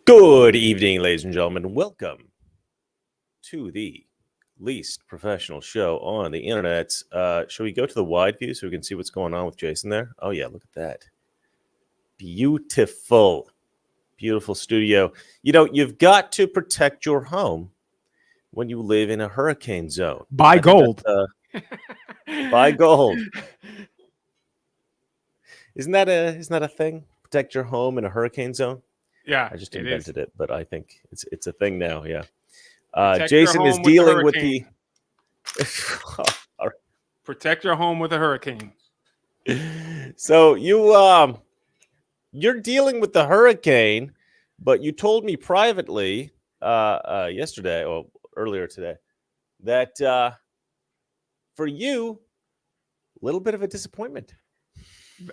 Good evening, ladies and gentlemen. Welcome to the least professional show on the internet. Shall we go to the wide view so we can see what's going on with Jason there? Oh, yeah, look at that. Beautiful, beautiful studio. You know, you've got to protect your home when you live in a hurricane zone. Buy gold. Buy gold. Isn't that a thing? Protect your home in a hurricane zone? Yeah, I just invented it, but I think it's a thing now. Yeah. Protect Jason your is home dealing with hurricane. Protect your home with a hurricane. So you're dealing with the hurricane, but you told me privately yesterday or earlier today that for you, a little bit of a disappointment.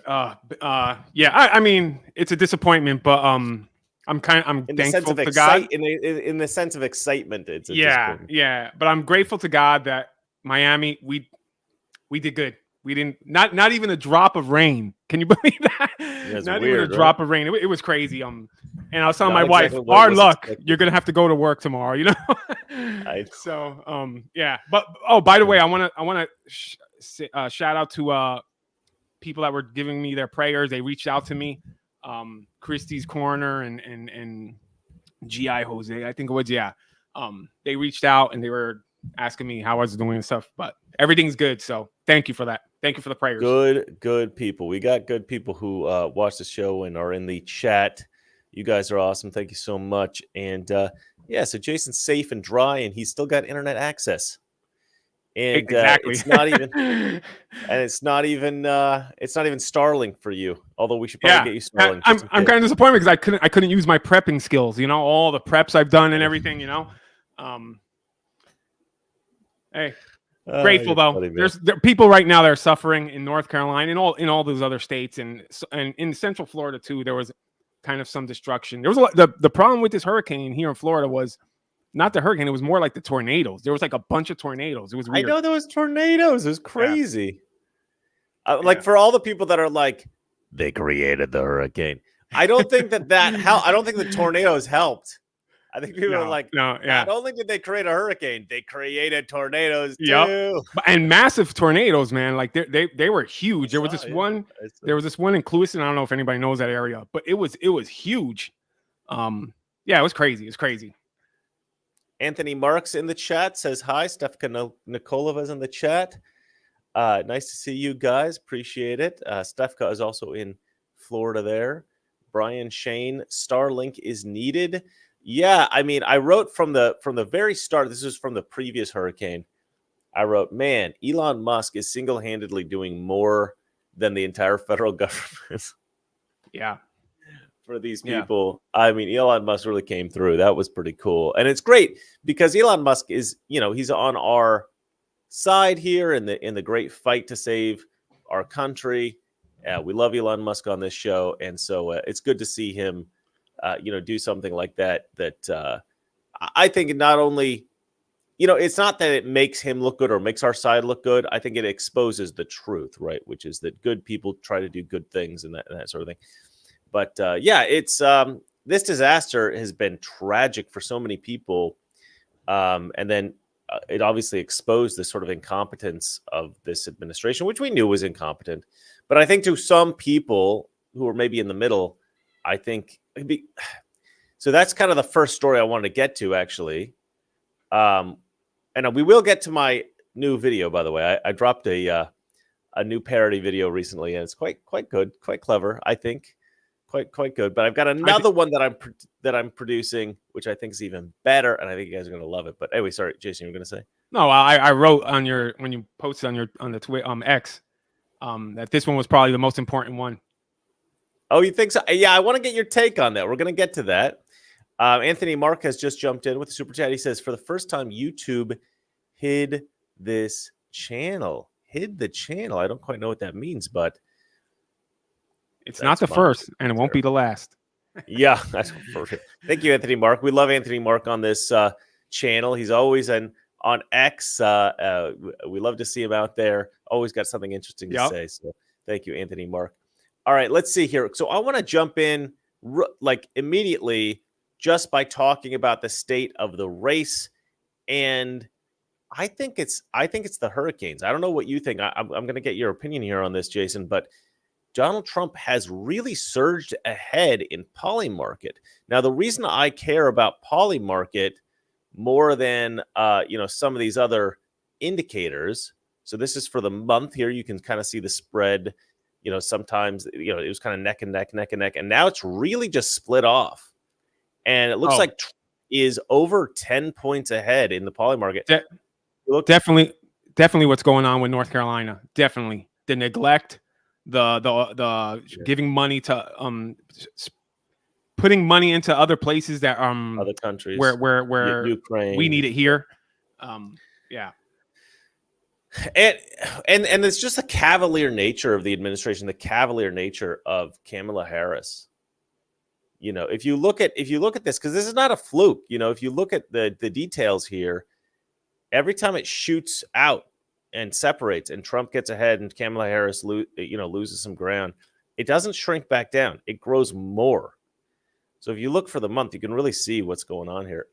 Yeah, I mean, it's a disappointment, but I'm in thankful the sense of to God. in the sense of excitement, it's a Yeah, disappointment. yeah, but I'm grateful to God that Miami, we did good. We didn't not even a drop of rain. Can you believe that? That's not weird, even a drop of rain. It was crazy. And I was telling Not my wife, exactly what our was luck, expected. you're gonna have to go to work tomorrow. You know. So yeah. But by the way, I wanna shout out to people that were giving me their prayers. They reached out to me. Christie's Corner and GI Jose, I think it was. Yeah. They reached out and they were asking me how I was doing and stuff, but everything's good. So thank you for that. Thank you for the prayers. Good people. We got good people who watch the show and are in the chat. You guys are awesome. Thank you so much. And yeah, so Jason's safe and dry, and he's still got internet access. And exactly. it's not even, and it's not even Starlink for you. Although we should probably get you Starlink. I'm kind of disappointed because I couldn't use my prepping skills. You know, all the preps I've done and everything. You know, hey, grateful though. Funny, there are people right now that are suffering in North Carolina and in all those other states and in Central Florida too. There was kind of some destruction. There was a lot, the problem with this hurricane here in Florida was not the hurricane. It was more like the tornadoes. There was like a bunch of tornadoes. It was weird. I know there was tornadoes. It was crazy. Yeah. Like for all the people that are like, they created the hurricane. I don't think I don't think the tornadoes helped. I think people are like, not only did they create a hurricane, they created tornadoes too. Yep. And massive tornadoes, man. Like they were huge. There was this one in Clewiston. I don't know if anybody knows that area, but it was huge. Yeah, it was crazy. It's crazy. Anthony Marks in the chat says hi. Stefka Nikolova's in the chat. Nice to see you guys. Appreciate it. Stefka is also in Florida there. Brian Shane, Starlink is needed. Yeah, I mean, I wrote from the very start. This is from the previous hurricane. I wrote, man, Elon Musk is single-handedly doing more than the entire federal government. Yeah. For these people. Yeah. I mean, Elon Musk really came through. That was pretty cool. And it's great because Elon Musk is, you know, he's on our side here in the great fight to save our country. We love Elon Musk on this show. And so it's good to see him, do something like that. I think not only, it's not that it makes him look good or makes our side look good. I think it exposes the truth, right? Which is that good people try to do good things and that sort of thing. But it's this disaster has been tragic for so many people. And then it obviously exposed the sort of incompetence of this administration, which we knew was incompetent. But I think to some people who are maybe in the middle, I think so that's kind of the first story I wanted to get to, actually. And we will get to my new video, by the way. I dropped a new parody video recently, and it's quite good, quite clever, I think. Quite good, but I've got another one that I'm producing, which I think is even better, and I think you guys are gonna love it. But anyway, sorry, Jason, you were gonna say? No, I wrote on when you posted on the Twitter X, that this one was probably the most important one. Oh, you think so? Yeah, I want to get your take on that. We're gonna get to that. Anthony Mark has just jumped in with the super chat. He says, for the first time, YouTube hid this channel. Hid the channel. I don't quite know what that means, but. It's not the first, and it won't be the last. Yeah, that's perfect. Thank you, Anthony Mark. We love Anthony Mark on this channel. He's always on X. We love to see him out there. Always got something interesting to say. So thank you, Anthony Mark. All right, let's see here. So I want to jump in like immediately just by talking about the state of the race. And I think it's the hurricanes. I don't know what you think. I'm going to get your opinion here on this, Jason, but Donald Trump has really surged ahead in Polymarket. Now, the reason I care about Polymarket more than some of these other indicators. So this is for the month here. You can kind of see the spread. Sometimes it was kind of neck and neck, and now it's really just split off. And it looks like Trump is over 10 points ahead in the Polymarket. Definitely what's going on with North Carolina. Definitely the neglect, the giving money to putting money into other places that other countries where Ukraine. We need it here. And it's just the cavalier nature of the administration, the cavalier nature of Kamala Harris. If you look at this, because this is not a fluke, if you look at the details here, every time it shoots out and separates and Trump gets ahead and Kamala Harris loses some ground, it doesn't shrink back down. It grows more. So if you look for the month, you can really see what's going on here.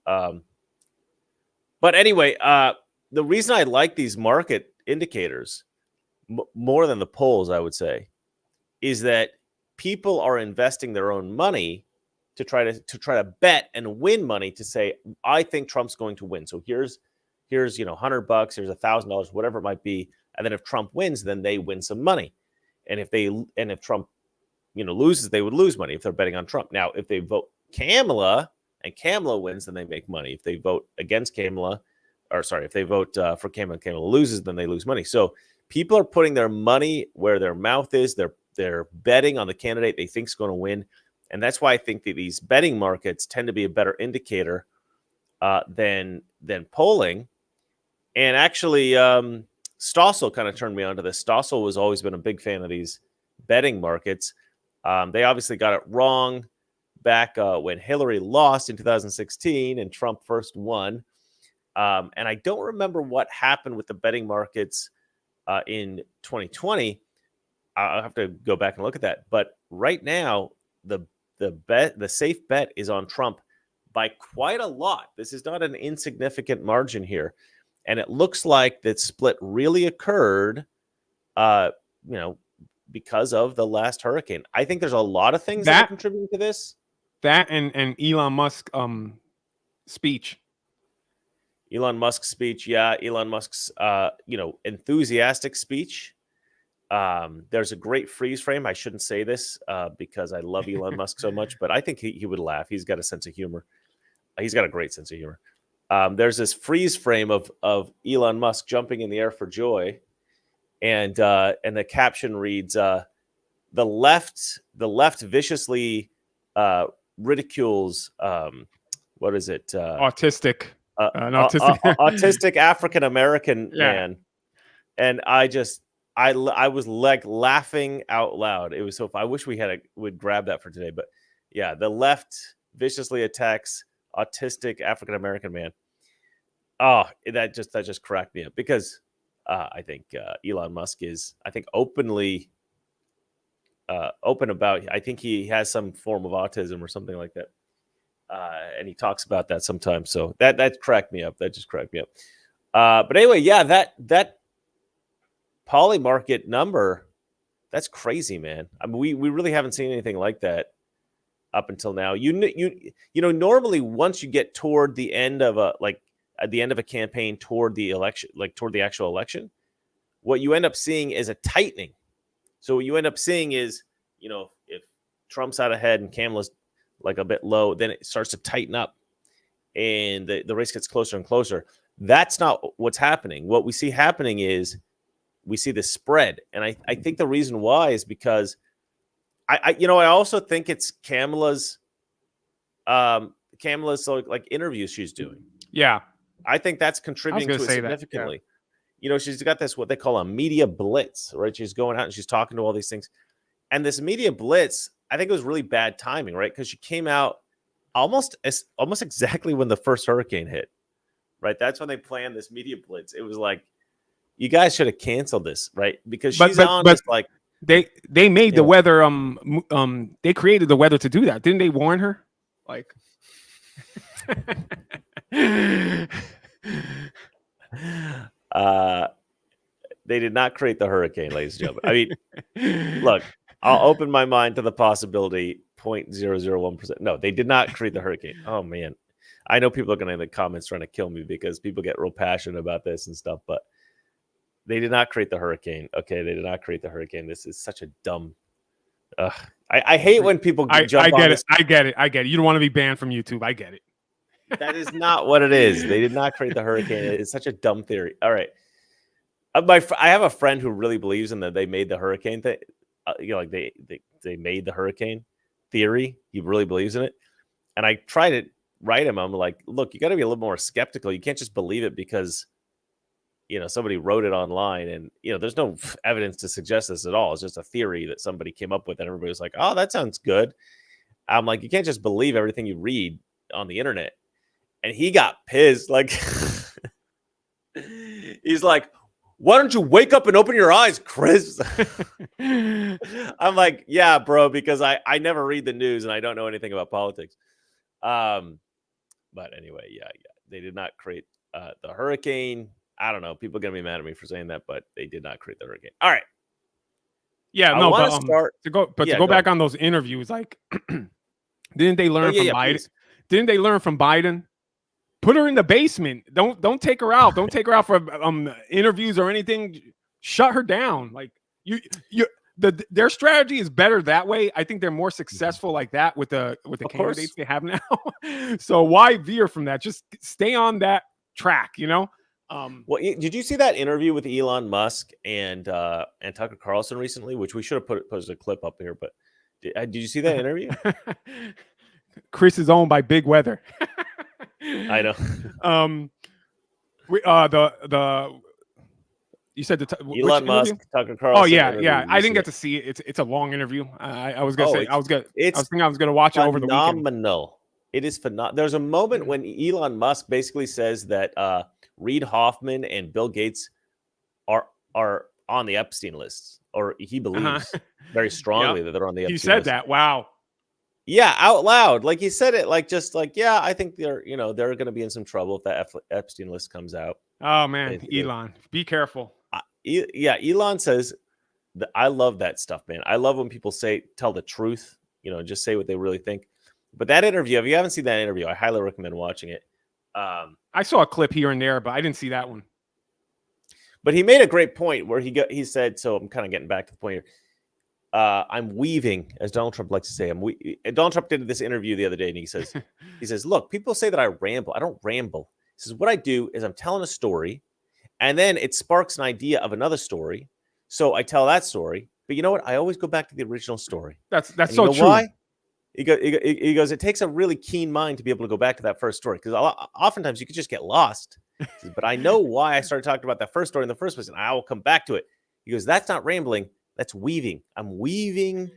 But anyway, the reason I like these market indicators more than the polls, I would say, is that people are investing their own money to try to bet and win money to say, I think Trump's going to win. So here's $100, here's $1,000, whatever it might be. And then if Trump wins, then they win some money. And if Trump loses, they would lose money if they're betting on Trump. Now, if they vote Kamala and Kamala wins, then they make money. If they vote against Kamala, if they vote for Kamala and Kamala loses, then they lose money. So people are putting their money where their mouth is. They're betting on the candidate they think is going to win. And that's why I think that these betting markets tend to be a better indicator than polling. And actually, Stossel kind of turned me on to this. Stossel has always been a big fan of these betting markets. They obviously got it wrong back when Hillary lost in 2016 and Trump first won. And I don't remember what happened with the betting markets in 2020. I'll have to go back and look at that. But right now, the safe bet is on Trump by quite a lot. This is not an insignificant margin here. And it looks like that split really occurred, because of the last hurricane. I think there's a lot of things that are contributing to this. That and Elon Musk speech. Elon Musk's speech, yeah. Elon Musk's enthusiastic speech. There's a great freeze frame. I shouldn't say this because I love Elon Musk so much, but I think he would laugh. He's got a sense of humor. He's got a great sense of humor. There's this freeze frame of Elon Musk jumping in the air for joy, and the caption reads, "The left viciously ridicules what is it? Autistic, autistic African American man," and I was like laughing out loud. It was so fun. I wish we would grab that for today, but yeah, the left viciously attacks autistic African American man. Oh, that just cracked me up because I think Elon Musk is, I think, openly open about. I think he has some form of autism or something like that, and he talks about that sometimes. So that cracked me up. That just cracked me up. But anyway, yeah, that Polymarket number, that's crazy, man. I mean, we really haven't seen anything like that up until now. Normally once you get toward the end of at the end of a campaign toward the election, toward the actual election, what you end up seeing is a tightening. So what you end up seeing is, if Trump's out ahead and Kamala's a bit low, then it starts to tighten up and the race gets closer and closer. That's not what's happening. What we see happening is we see the spread. And I think the reason why is because I also think it's Kamala's interviews she's doing. Yeah. I think that's contributing to it significantly. Yeah. She's got this, what they call a media blitz, right? She's going out and she's talking to all these things. And this media blitz, I think it was really bad timing, right? Because she came out almost exactly when the first hurricane hit, right? That's when they planned this media blitz. It was like, you guys should have canceled this, right? Because she's they made the weather, they created the weather to do that. Didn't they warn her? They did not create the hurricane, ladies and gentlemen. I mean, look, I'll open my mind to the possibility 0.001%. No, they did not create the hurricane. Oh, man. I know people are going to in the comments trying to kill me because people get real passionate about this and stuff, but they did not create the hurricane. Okay, they did not create the hurricane. This is such a dumb... I hate when people jump on this. I get it. You don't want to be banned from YouTube. I get it. That is not what it is. They did not create the hurricane. It's such a dumb theory. All right. I have a friend who really believes in that they made the hurricane thing. Like they made the hurricane theory. He really believes in it. And I try to write him. I'm like, look, you got to be a little more skeptical. You can't just believe it because, somebody wrote it online and, there's no evidence to suggest this at all. It's just a theory that somebody came up with and everybody was like, oh, that sounds good. I'm like, you can't just believe everything you read on the internet. And he got pissed. Like, he's like, why don't you wake up and open your eyes, Chris? I'm like, yeah, bro, because I never read the news and I don't know anything about politics. But anyway, yeah, they did not create the hurricane. I don't know. People are going to be mad at me for saying that, but they did not create the hurricane. All right. Yeah, no, but to go back on those interviews, like, didn't they learn from Biden? Please. Didn't they learn from Biden? Put her in the basement. Don't take her out. Don't take her out for interviews or anything. Shut her down. Like their strategy is better that way. I think they're more successful like that with the candidates they have now. So why veer from that? Just stay on that track. Well, did you see that interview with Elon Musk and Tucker Carlson recently? Which we should have posted a clip up here. But did you see that interview? Chris is owned by Big Weather. I know. You said Elon Musk, Tucker Carlson. Oh yeah. I didn't get to see it. It's a long interview. I was gonna I was gonna watch it over the weekend. Phenomenal. It is phenomenal. There's a moment when Elon Musk basically says that Reid Hoffman and Bill Gates are on the Epstein list, or he believes very strongly that they're on the Epstein list. He said that. Wow. Yeah, out loud. Like he said it yeah, I think they're going to be in some trouble if that Epstein list comes out. Oh man, Elon, be careful. Elon says that I love that stuff, man. I love when people tell the truth, just say what they really think. But that interview, if you haven't seen that interview, I highly recommend watching it. I saw a clip here and there, but I didn't see that one. But he made a great point where he said, so I'm kind of getting back to the point here. I'm weaving, as Donald Trump likes to say. Donald Trump did this interview the other day, and he says, look, people say that I ramble. I don't ramble. He says, what I do is I'm telling a story, and then it sparks an idea of another story. So I tell that story. But you know what? I always go back to the original story. That's so true. Why? He goes, it takes a really keen mind to be able to go back to that first story, because oftentimes you could just get lost. Says, but I know why I started talking about that first story in the first place, and I will come back to it. He goes, that's not rambling. That's weaving. I'm weaving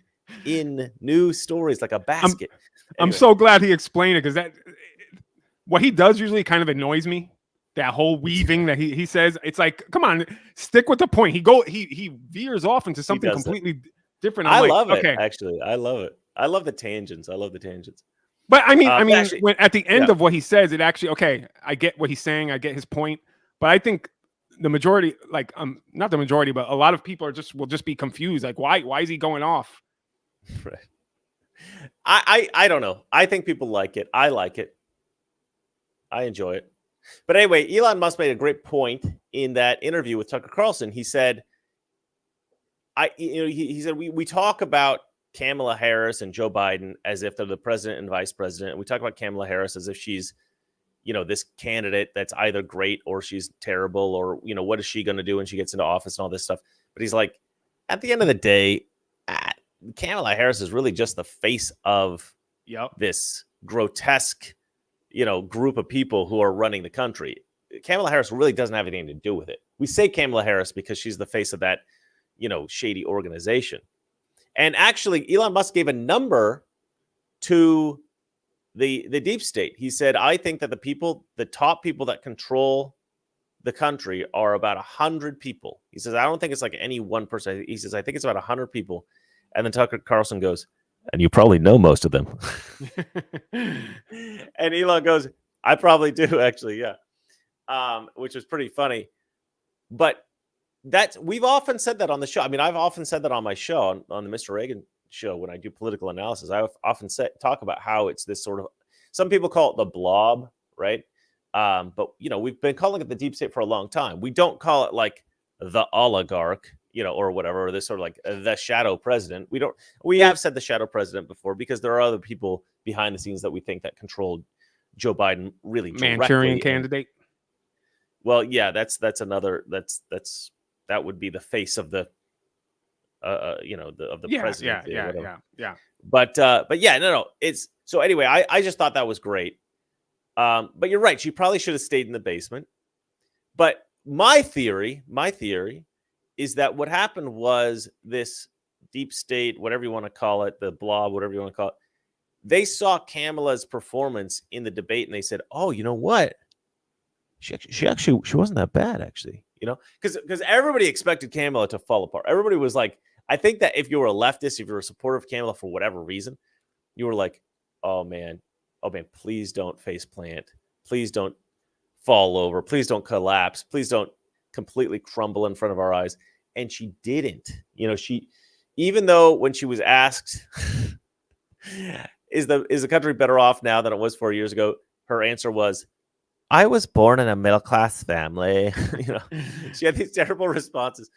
in new stories like a basket. I'm so glad he explained it, because what he does usually kind of annoys me. That whole weaving that he says, it's like, come on, stick with the point. He veers off into something completely different. I love it. Actually, I love it. I love the tangents. But I mean, actually, when at the end of what he says, it actually, I get what he's saying. I get his point. But I think the majority, not the majority, but a lot of people will just be confused. Like, why is he going off? Right. I don't know. I think people like it. I like it. I enjoy it. But anyway, Elon Musk made a great point in that interview with Tucker Carlson. He said, he said we talk about Kamala Harris and Joe Biden as if they're the president and vice president. And we talk about Kamala Harris as if she's, this candidate that's either great or she's terrible, or, what is she going to do when she gets into office and all this stuff. But he's like, at the end of the day, Kamala Harris is really just the face of this grotesque, group of people who are running the country. Kamala Harris really doesn't have anything to do with it. We say Kamala Harris because she's the face of that, shady organization. And actually, Elon Musk gave a number to the deep state. He said, I think that the top people that control the country are about 100 people. He says, I don't think it's like any one person. He says, I think it's about 100 people. And then Tucker Carlson goes, And you probably know most of them. And Elon goes, I probably do, actually, yeah. Which was pretty funny. But we've often said that on the show. I mean, I've often said that on my show, on the Mr. Reagan show, when I do political analysis. I often talk about how it's this sort of, some people call it the blob, right? But, we've been calling it the deep state for a long time. We don't call it like the oligarch, or whatever, or this sort of like the shadow president. We have said the shadow president before because there are other people behind the scenes that we think that controlled Joe Biden really directly. Manchurian candidate. Well, yeah, that would be the face of the, of the president. Yeah. But yeah, no. It's so anyway. I just thought that was great. But you're right. She probably should have stayed in the basement. But my theory is that what happened was this deep state, whatever you want to call it, the blob, whatever you want to call it, they saw Kamala's performance in the debate and they said, oh, you know what? She wasn't that bad, actually, because everybody expected Kamala to fall apart. Everybody was like, I think that if you were a leftist, if you were a supporter of Kamala for whatever reason, you were like, oh man, please don't face plant. Please don't fall over. Please don't collapse. Please don't completely crumble in front of our eyes. And she didn't. Even though when she was asked, is the country better off now than it was 4 years ago, her answer was, I was born in a middle-class family. She had these terrible responses.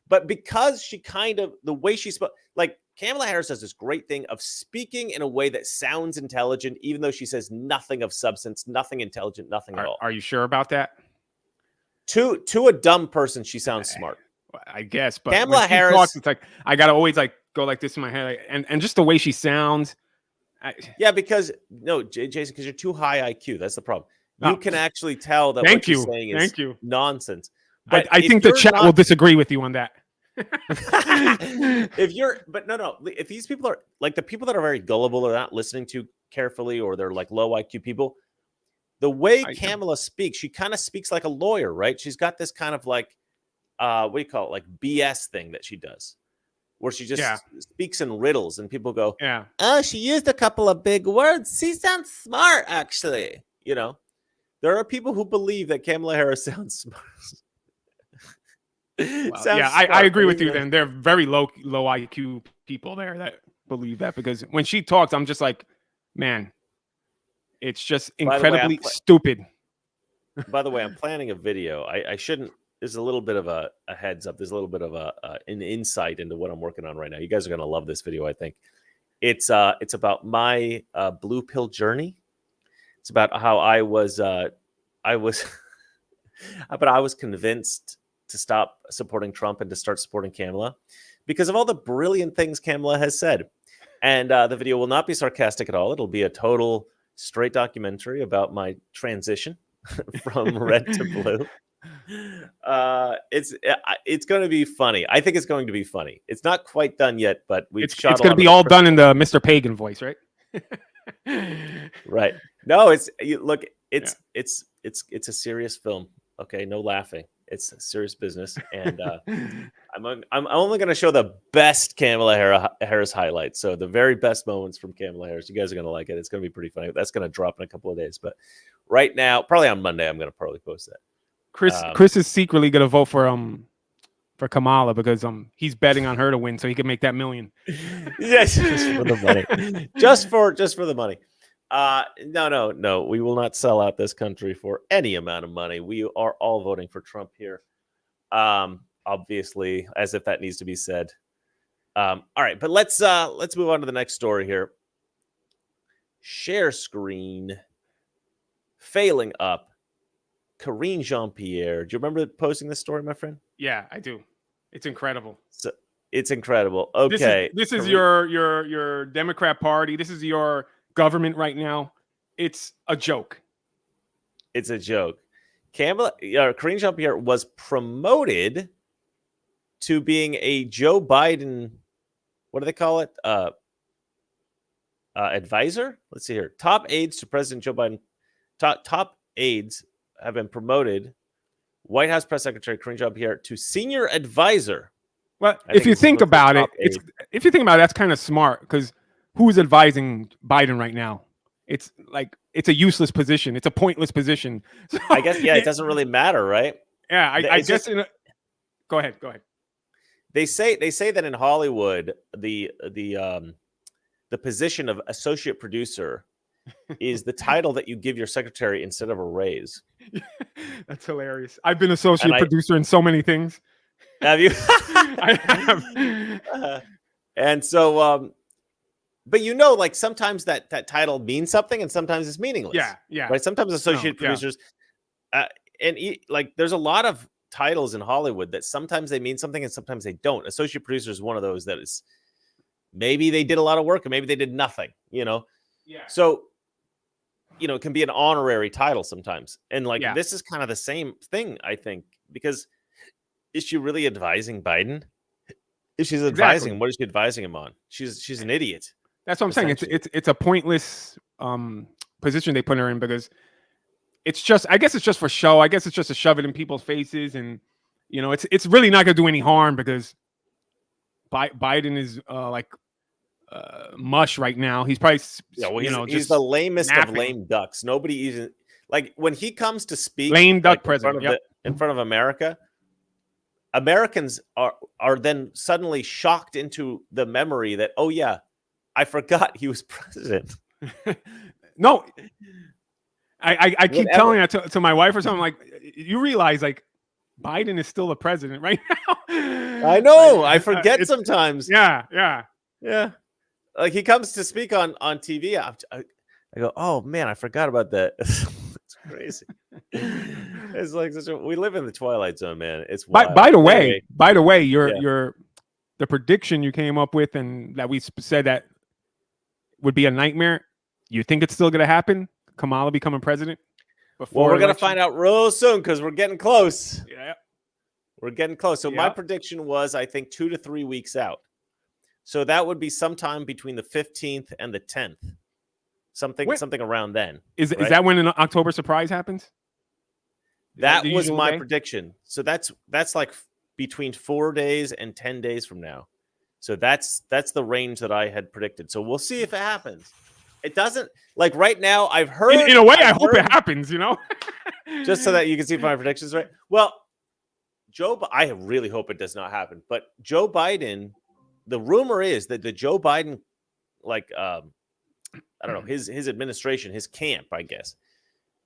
But because she the way she spoke, like Kamala Harris does this great thing of speaking in a way that sounds intelligent, even though she says nothing of substance, nothing intelligent, nothing at all. Are you sure about that? To a dumb person, she sounds smart. I guess, but Kamala Harris talks, it's like I gotta always go like this in my head, and just the way she sounds. Yeah, because Jason, because you're too high IQ. That's the problem. You can actually tell that what you're saying is nonsense. But I think the chat will disagree with you on that. If these people are like the people that are very gullible or not listening too carefully, or they're like low IQ people, the way Kamala speaks, she kind of speaks like a lawyer, right? She's got this kind of like, what do you call it? Like BS thing that she does, where she just speaks in riddles and people go, oh, she used a couple of big words. She sounds smart, actually. There are people who believe that Kamala Harris sounds smart. I agree with you. Then they're very low IQ people there that believe that, because when she talks, I'm just like, man, it's just incredibly stupid. By the way, I'm planning a video. I shouldn't. There's a little bit of a heads up. There's a little bit of an insight into what I'm working on right now. You guys are gonna love this video. I think it's about my blue pill journey. It's about how I was convinced to stop supporting Trump and to start supporting Kamala because of all the brilliant things Kamala has said. And the video will not be sarcastic at all. It'll be a total straight documentary about my transition from red to blue. It's going to be funny. I think it's going to be funny. It's not quite done yet, but it's going to be all done in the Mr. Pagan voice, right? Right. No, it's a serious film. Okay, no laughing. It's serious business, and I'm only going to show the best Kamala Harris highlights. So the very best moments from Kamala Harris. You guys are going to like it. It's going to be pretty funny. That's going to drop in a couple of days, but right now, probably on Monday, I'm going to probably post that. Chris is secretly going to vote for Kamala because he's betting on her to win so he can make that $1 million. Yes, just for the money. just for the money. No. We will not sell out this country for any amount of money. We are all voting for Trump here. Obviously, as if that needs to be said. All right, but let's move on to the next story here. Share screen failing up. Karine Jean-Pierre. Do you remember posting this story, my friend? Yeah, I do. It's incredible. So, it's incredible. Okay. This is your Democrat Party. This is your government right now. It's a joke. It's a joke. Karine Jean-Pierre was promoted to being a Joe Biden, what do they call it? Advisor? Let's see here. Top aides to President Joe Biden. Top aides have been promoted. White House Press Secretary Karine Jean-Pierre to senior advisor. Well, if you think about it, that's kind of smart because who's advising Biden right now? It's like it's a useless position. It's a pointless position. So, I guess it doesn't really matter, right? Yeah, I guess. Go ahead. They say that in Hollywood, the position of associate producer is the title that you give your secretary instead of a raise. That's hilarious. I've been associate producer in so many things. Have you? I have. And so, but like sometimes that title means something, and sometimes it's meaningless. Yeah. Right. Sometimes associate producers, like there's a lot of titles in Hollywood that sometimes they mean something and sometimes they don't. Associate producer is one of those that is maybe they did a lot of work and maybe they did nothing. Yeah. So, it can be an honorary title sometimes, and this is kind of the same thing, I think, because is she really advising Biden? If she's advising, what is she advising him on? She's an idiot. That's what I'm saying. It's a pointless position they put her in because it's just, I guess it's just for show. I guess it's just to shove it in people's faces, and it's really not gonna do any harm because Biden is mush right now. He's probably he's the lamest napping. Of lame ducks. Nobody even when he comes to speak, lame duck president in front of America. Americans are then suddenly shocked into the memory that, oh yeah, I forgot he was president. No, I keep telling that to my wife or something. Like, you realize Biden is still a president right now. I know. I forget sometimes. Yeah. Like he comes to speak on TV. I go, oh man, I forgot about that. It's crazy. It's like we live in the Twilight Zone, man. It's wild. By the way, your the prediction you came up with and that we said that would be a nightmare. You think it's still going to happen? Kamala becoming president? Well, we're going to find out real soon because we're getting close. Yeah, we're getting close. So my prediction was, I think, 2 to 3 weeks out. So that would be sometime between the 15th and the 10th. Something around then. Is that when an October surprise happens? That was my prediction. So that's like between 4 days and 10 days from now. So that's the range that I had predicted. So we'll see if it happens. It doesn't, like right now, I've heard. In a way, I hope it happens, just so that you can see if my predictions right. Well, I really hope it does not happen. But Joe Biden, the rumor is that the Joe Biden, I don't know, his administration, his camp, I guess,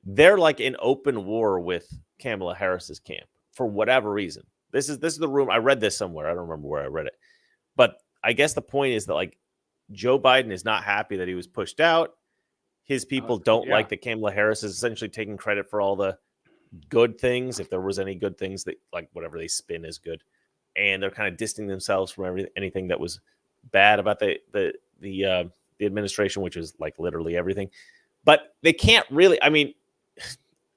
they're like in open war with Kamala Harris's camp for whatever reason. This is the rumor. I read this somewhere. I don't remember where I read it. But I guess the point is that Joe Biden is not happy that he was pushed out. His people don't like that Kamala Harris is essentially taking credit for all the good things, if there was any good things that whatever they spin is good. And they're kind of distancing themselves from anything that was bad about the administration, which is literally everything. But they can't really,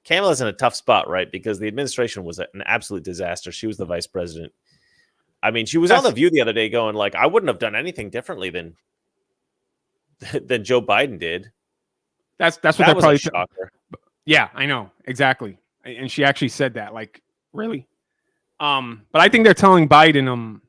Kamala's in a tough spot, right? Because the administration was an absolute disaster. She was the vice president. She was on The View the other day going I wouldn't have done anything differently than Joe Biden did. That's what they're probably shocker. Yeah, I know. Exactly. And she actually said that, really? But I think they're telling Biden,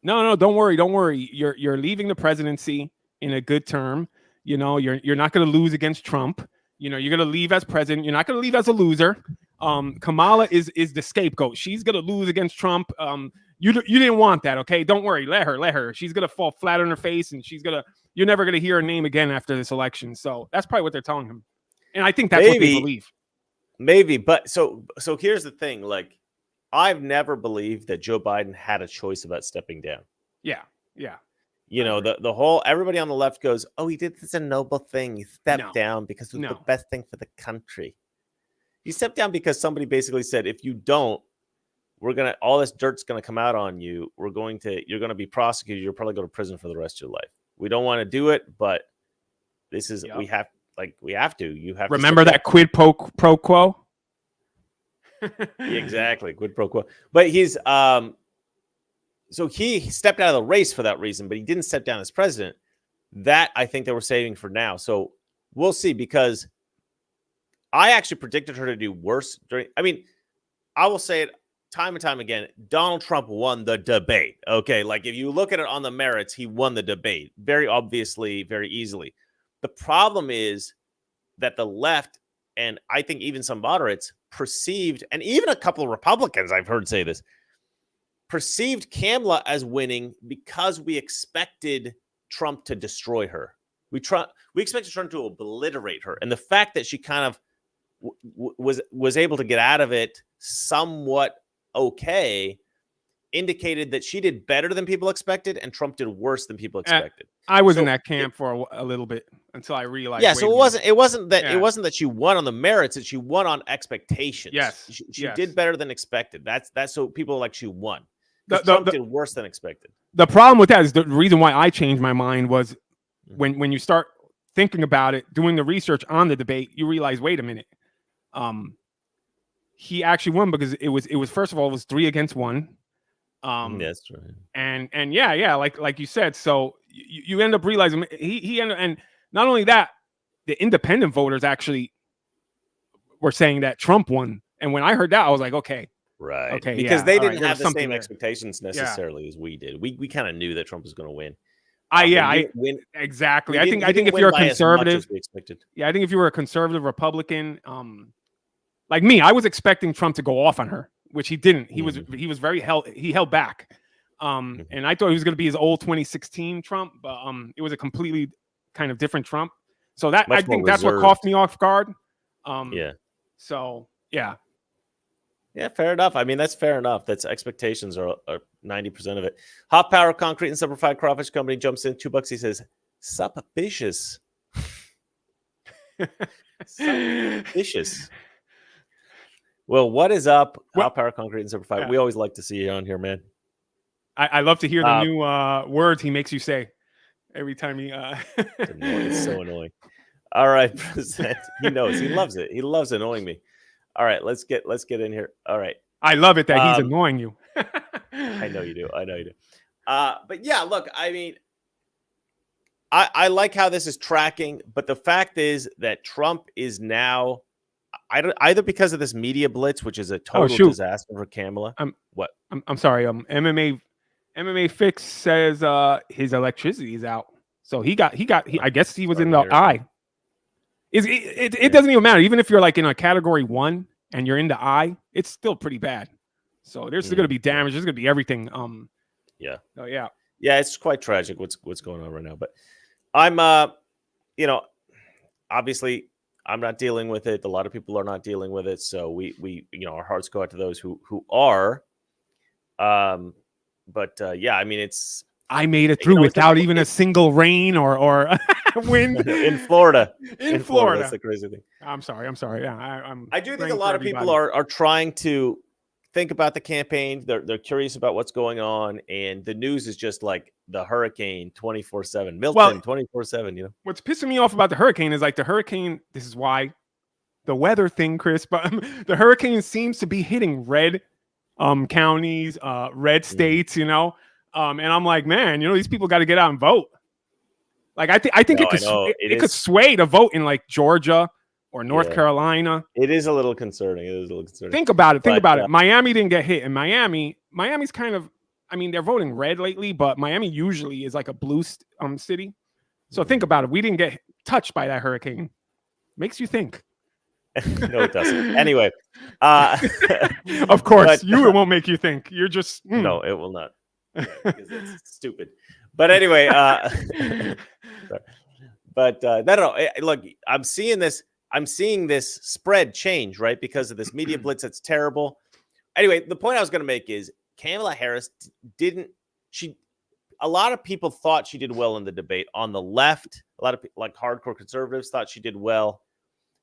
no, don't worry. You're leaving the presidency in a good term. You're not going to lose against Trump. You're going to leave as president. You're not going to leave as a loser. Kamala is the scapegoat. She's going to lose against Trump. You didn't want that, okay? Don't worry. Let her. She's going to fall flat on her face, and you're never going to hear her name again after this election. So that's probably what they're telling him. And I think that's what they believe. Maybe, but so here's the thing. I've never believed that Joe Biden had a choice about stepping down. Yeah. The whole, everybody on the left goes, oh, he did this a noble thing. He stepped down because it was the best thing for the country. He stepped down because somebody basically said, if you don't, all this dirt's going to come out on you. You're going to be prosecuted. You'll probably go to prison for the rest of your life. We don't want to do it, but this is, we have to. You have remember that quid pro quo? Exactly. Quid pro quo. But he's, so he stepped out of the race for that reason, but he didn't step down as president. That I think they were saving for now. So we'll see, because I actually predicted her to do worse I will say it time and time again, Donald Trump won the debate. Okay, like if you look at it on the merits, he won the debate very obviously, very easily. The problem is that the left, and I think even some moderates, perceived, and even a couple of Republicans I've heard say this, perceived Kamala as winning because we expected Trump to destroy her. We expected Trump to obliterate her, and the fact that she kind of was able to get out of it somewhat okay indicated that she did better than people expected, and Trump did worse than people expected. I was in that camp for a little bit until I realized. Yeah, so it wasn't that she won on the merits; that she won on expectations. Yes, she did better than expected. That's so people like she won. Trump did worse than expected. The problem with that is the reason why I changed my mind was when you start thinking about it, doing the research on the debate, you realize, wait a minute, he actually won because it was first of all, it was 3 against 1. That's right. And yeah, like you said, so you end up realizing he ended, and not only that, the independent voters actually were saying that Trump won. And when I heard that, I was like, okay. Right. Okay. Because they didn't have the same expectations necessarily as we did. We kind of knew that Trump was going to win. Exactly. I think if you're a conservative, I think if you were a conservative Republican, like me, I was expecting Trump to go off on her, which he didn't. He was very held back. And I thought he was going to be his old 2016 Trump, but it was a completely kind of different Trump. So that I think that's what caught me off guard. So yeah. Yeah, fair enough. I mean, that's fair enough. That's expectations are 90% of it. Hot Power Concrete and Simplified Crawfish Company jumps in $2. He says, "Suspicious." Suspicious. Well, what is up, Hot Power Concrete and Simplified? Yeah. We always like to see you on here, man. I love to hear the new words he makes you say every time he. It's so annoying. All right, present. He knows. He loves it. He loves annoying me. All right, let's get in here. All right. I love it that he's annoying you. I know you do. But yeah, look, I mean, I like how this is tracking, but the fact is that Trump is now either because of this media blitz, which is a total disaster for Kamala. I'm sorry. MMA Fix says his electricity is out, so he I guess he was in the eye. It doesn't even matter. Even if you're like in a category 1 and you're in the eye, it's still pretty bad. So there's going to be damage. There's going to be everything. Yeah. Oh yeah. Yeah, it's quite tragic what's going on right now. But I'm obviously I'm not dealing with it. A lot of people are not dealing with it. So we our hearts go out to those who are. But yeah, I mean I made it through without even a single rain or wind in Florida. In Florida, that's the crazy thing. I'm sorry. Yeah, I do think a lot of people are trying to think about the campaign. They're curious about what's going on, and the news is just like the hurricane 24/7. Milton 24/7. What's pissing me off about the hurricane is like the hurricane. This is why the weather thing, Chris. But the hurricane seems to be hitting red counties, red states. And I'm like, man, these people got to get out and vote. Like, I think it could sway to vote in like Georgia or North Carolina. It is a little concerning. Think about it. Miami didn't get hit, and Miami's kind of, I mean, they're voting red lately, but Miami usually is like a blue city. So think about it. We didn't get touched by that hurricane. Makes you think. No, it doesn't. Anyway, of course, it won't make you think. You're just no, it will not. Because it's stupid. But anyway, no. Look, I'm seeing this spread change, right? Because of this media blitz that's terrible. Anyway, the point I was going to make is Kamala Harris a lot of people thought she did well in the debate on the left. A lot of people, like hardcore conservatives, thought she did well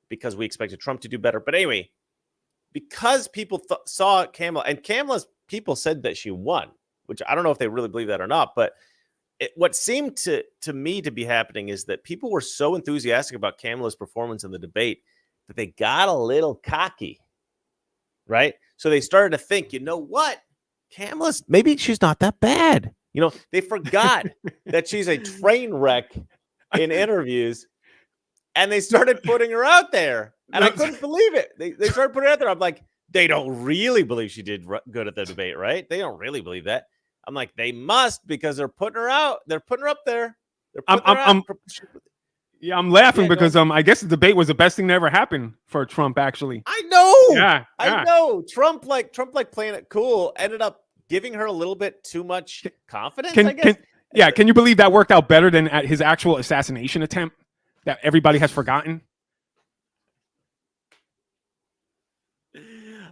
because we expected Trump to do better. But anyway, because people saw Kamala, and Kamala's people said that she won, which I don't know if they really believe that or not, but what seemed to me to be happening is that people were so enthusiastic about Kamala's performance in the debate that they got a little cocky, right? So they started to think, you know what? Maybe she's not that bad. They forgot that she's a train wreck in interviews, and they started putting her out there. And I couldn't believe it. They started putting her out there. I'm like, they don't really believe she did good at the debate, right? They don't really believe that. I'm like, they must, because they're putting her out. They're putting her up there. They're putting her out. Yeah, I'm laughing because I guess the debate was the best thing that ever happened for Trump. Actually, I know. Yeah, I know. Trump playing it cool ended up giving her a little bit too much confidence. I guess. Can you believe that worked out better than at his actual assassination attempt that everybody has forgotten?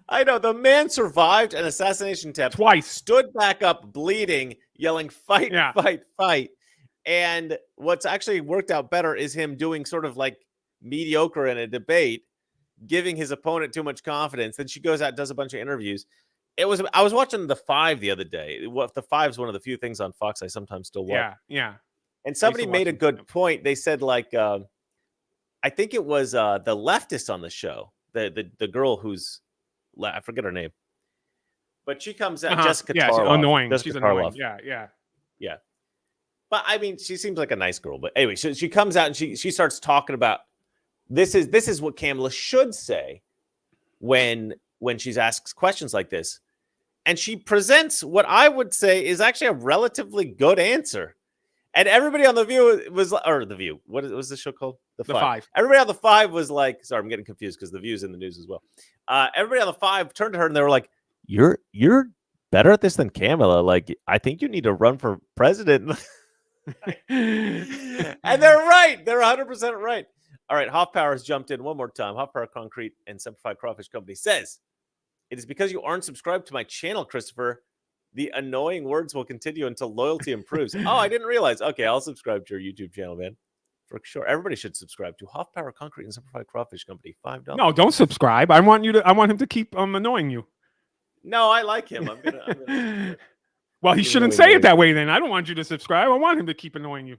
I know, the man survived an assassination attempt twice, stood back up bleeding, yelling, fight, fight, fight. And what's actually worked out better is him doing sort of like mediocre in a debate, giving his opponent too much confidence. Then she goes out and does a bunch of interviews. I was watching The Five the other day. The Five is one of the few things on Fox I sometimes still watch. Yeah. And somebody made a good point. They said, like, I think it was the leftist on the show, the girl who's, I forget her name, but she comes out, Jessica Tarloff. She's annoying. Jessica she's Tarloff. annoying. Yeah. But I mean, she seems like a nice girl. But anyway, she comes out and she starts talking about this is what Kamala should say when she's asked questions like this, and she presents what I would say is actually a relatively good answer. And everybody on The View The View. What was the show called? The Five. Everybody on The Five was like, sorry, I'm getting confused because The View's in the news as well. Everybody on The Five turned to her and they were like, "You're better at this than Kamala. Like, I think you need to run for president." And they're right. They're 100% right. All right, Hoff Power has jumped in one more time. Hoff Power Concrete and Simplified Crawfish Company says, "It is because you aren't subscribed to my channel, Christopher. The annoying words will continue until loyalty improves." Oh, I didn't realize. Okay, I'll subscribe to your YouTube channel, man. For sure. Everybody should subscribe to Hoff Power Concrete and Simplified Crawfish Company. $5. No, don't subscribe. I want him to keep annoying you. No, I like him. I'm gonna well, he shouldn't say it that way then. I don't want you to subscribe. I want him to keep annoying you.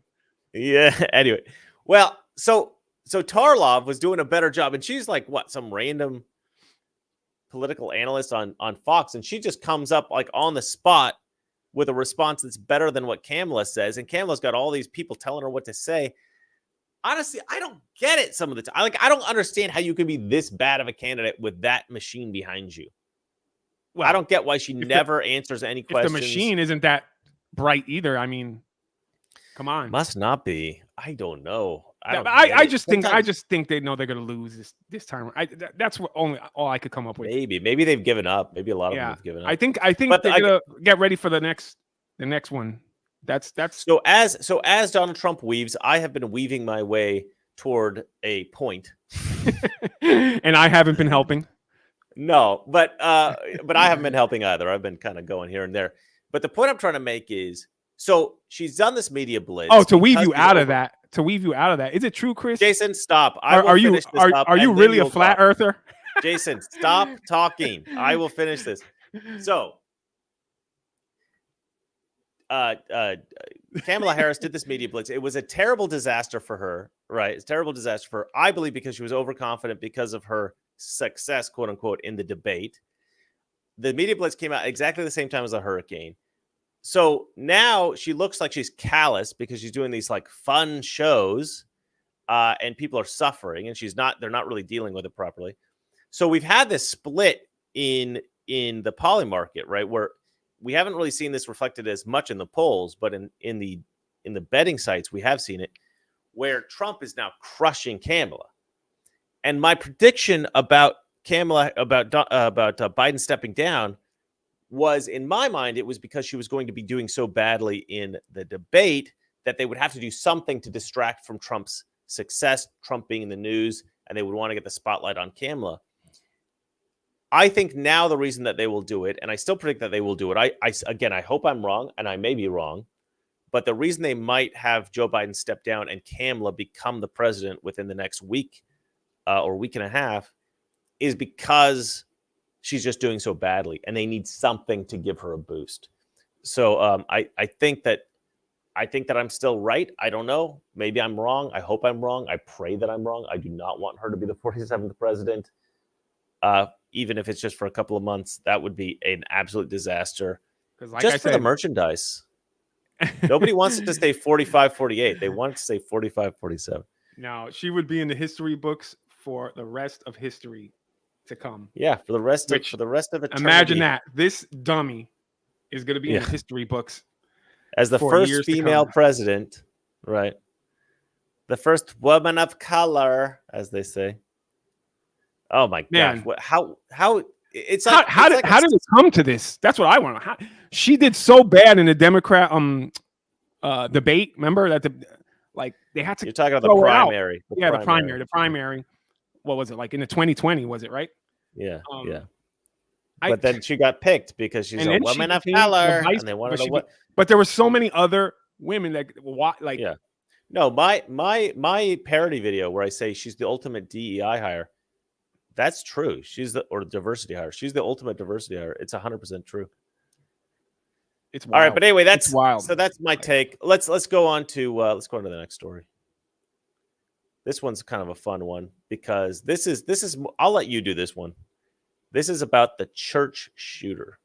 Yeah. Anyway. Well, so Tarlov was doing a better job, and she's like some random political analyst on Fox, and she just comes up like on the spot with a response that's better than what Kamala says, and Kamala's got all these people telling her what to say. Honestly, I don't get it some of the time. I don't understand how you can be this bad of a candidate with that machine behind you. Well, I don't get why she never answers any questions. The machine isn't that bright either. I mean, come on. Must not be. I don't know. I just think they know they're going to lose this time. That's all I could come up with. Maybe they've given up. Maybe a lot of them have given up. I think they're going to get ready for the next one. That's so as Donald Trump weaves, I have been weaving my way toward a point, and I haven't been helping. No, but I haven't been helping either. I've been kind of going here and there. But the point I'm trying to make is, so she's done this media blitz. Oh, to weave you out of that. To weave you out of that. Is it true, Chris? Jason, stop. Are you really a flat earther? Jason, stop talking. I will finish this. So, Kamala Harris did this media blitz. It was a terrible disaster for her, right? It's a terrible disaster for her, I believe, because she was overconfident because of her success, quote unquote, in the debate. The media blitz came out exactly the same time as a hurricane. So now she looks like she's callous because she's doing these like fun shows, and people are suffering, and they're not really dealing with it properly. So we've had this split in the poly market, right? Where we haven't really seen this reflected as much in the polls, but in the betting sites, we have seen it, where Trump is now crushing Kamala. And my prediction about Kamala, about Biden stepping down, was, in my mind, it was because she was going to be doing so badly in the debate that they would have to do something to distract from Trump's success, Trump being in the news, and they would want to get the spotlight on Kamala. I think now the reason that they will do it, and I still predict that they will do it, I hope I'm wrong, and I may be wrong, but the reason they might have Joe Biden step down and Kamala become the president within the next week or week and a half is because she's just doing so badly, and they need something to give her a boost. So I think that I'm still right. I don't know. Maybe I'm wrong. I hope I'm wrong. I pray that I'm wrong. I do not want her to be the 47th president. Even if it's just for a couple of months, that would be an absolute disaster. Just for the merchandise. Nobody wants it to stay 45-48. They want it to stay 45-47. No, she would be in the history books for the rest of history. to come. Yeah, for the rest of eternity. Imagine that this dummy is going to be in the history books as the first female president, right? The first woman of color, as they say. Oh my gosh! How it's like how did it come to this? That's what I want. She did so bad in the Democrat debate. Remember that they had to. You're talking about the primary. The primary. What was it like in the 2020? Was it right? Yeah, yeah. But then she got picked because she's a woman of color, and they wanted to. But there were so many other women that Yeah. No, my parody video where I say she's the ultimate DEI hire. That's true. Or diversity hire. She's the ultimate diversity hire. It's 100% true. It's wild. All right, but anyway, that's wild. So that's my take. Let's go on to the next story. This one's kind of a fun one because this is. I'll let you do this one. This is about the church shooter.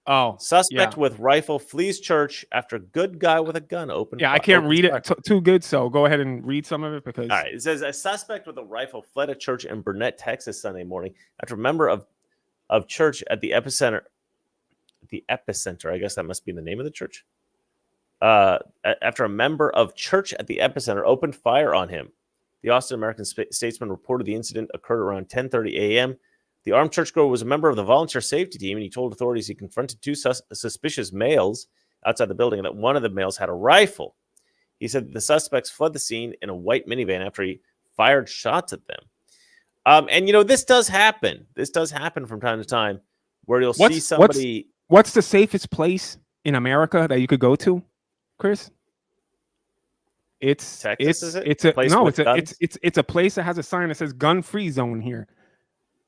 Oh, suspect with rifle flees church after good guy with a gun opened. Yeah, I can't read it too good, so go ahead and read some of it because. All right, it says a suspect with a rifle fled a church in Burnett, Texas, Sunday morning after a member of church at the epicenter. The epicenter, I guess that must be the name of the church. After a member of church at the epicenter opened fire on him, the Austin American-Statesman reported the incident occurred around 10:30 a.m. The armed churchgoer was a member of the volunteer safety team, and he told authorities he confronted two suspicious males outside the building and that one of the males had a rifle. He said the suspects fled the scene in a white minivan after he fired shots at them. And, this does happen. This does happen from time to time where you'll see somebody. What's the safest place in America that you could go to, Chris? It's Texas, is it? It's a place that has a sign that says gun-free zone here.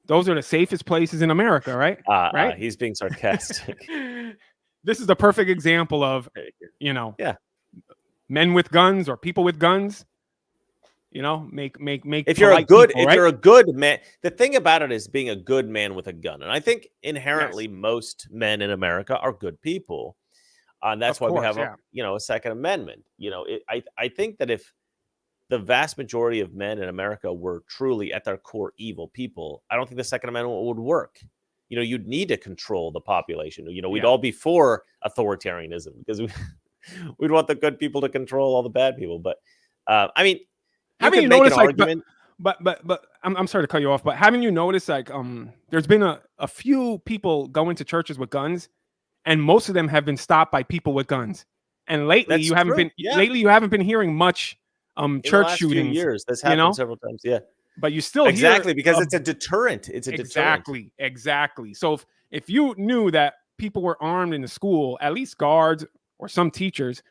Those are the safest places in America, right? Right? He's being sarcastic. This is the perfect example of, men with guns or people with guns. Make. If you're a good man, the thing about it is being a good man with a gun, and I think inherently most men in America are good people, and that's why we have a Second Amendment. I think that if the vast majority of men in America were truly at their core evil people, I don't think the Second Amendment would work. You'd need to control the population. We'd all be for authoritarianism because we'd want the good people to control all the bad people. But haven't you noticed but I'm sorry to cut you off, but haven't you noticed there's been a few people going to churches with guns, and most of them have been stopped by people with guns. And lately you haven't been hearing much church shootings. Few years. That's happened several times. Yeah. But you still because it's a deterrent. It's a deterrent. Exactly. So if you knew that people were armed in the school, at least guards or some teachers,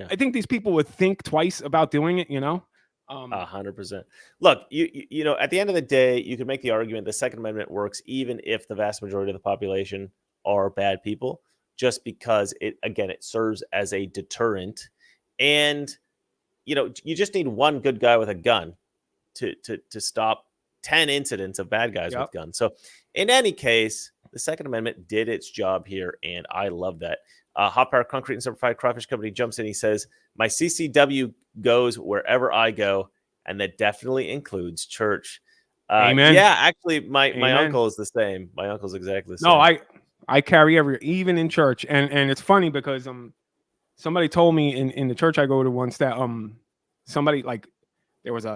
I think these people would think twice about doing it, 100%. Look, you at the end of the day, you can make the argument the Second Amendment works even if the vast majority of the population are bad people, just because it serves as a deterrent. And, you just need one good guy with a gun to stop 10 incidents of bad guys with guns. So in any case, the Second Amendment did its job here, and I love that. Hot Power Concrete and Simplified Crawfish Company jumps in. He says, my CCW goes wherever I go, and that definitely includes church. Amen. Yeah, actually, my uncle is the same. My uncle's exactly the same. No, I carry even in church. And it's funny because somebody told me in the church I go to once that somebody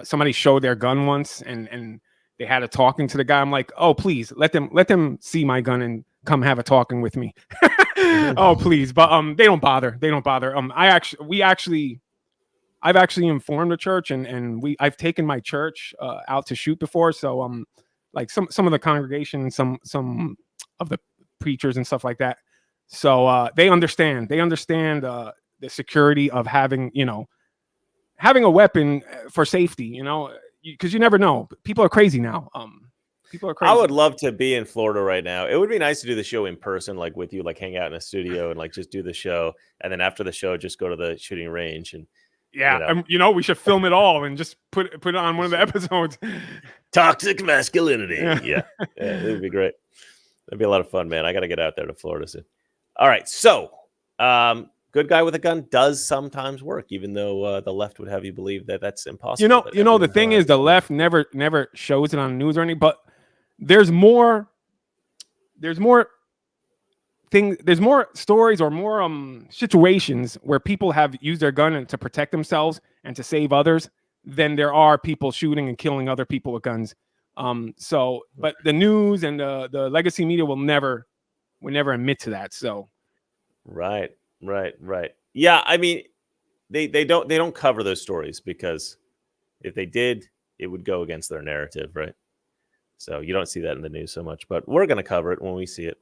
somebody showed their gun once and they had a talking to the guy. I'm like, oh please let them see my gun and come have a talking with me. Oh please, but they don't bother. I've actually informed the church and I've taken my church out to shoot before. So like some of the congregation, some of the preachers and stuff like that. So they understand the security of having a weapon for safety, because you never know. People are crazy now. People are crazy. I would love to be in Florida right now. It would be nice to do the show in person, like with you, like hang out in a studio and like just do the show. And then after the show, just go to the shooting range. And we should film it all and just put it on one of the episodes. Toxic masculinity. Yeah, it would be great. That'd be a lot of fun, man. I got to get out there to Florida soon. All right. So, good guy with a gun does sometimes work, even though the left would have you believe that that's impossible. The thing is, the left never shows it on the news or anything, but there's more stories or more situations where people have used their gun to protect themselves and to save others than there are people shooting and killing other people with guns. But the news and the legacy media will never admit to that. So right. Yeah, I mean, they don't cover those stories because if they did, it would go against their narrative, right? So you don't see that in the news so much, but we're going to cover it when we see it.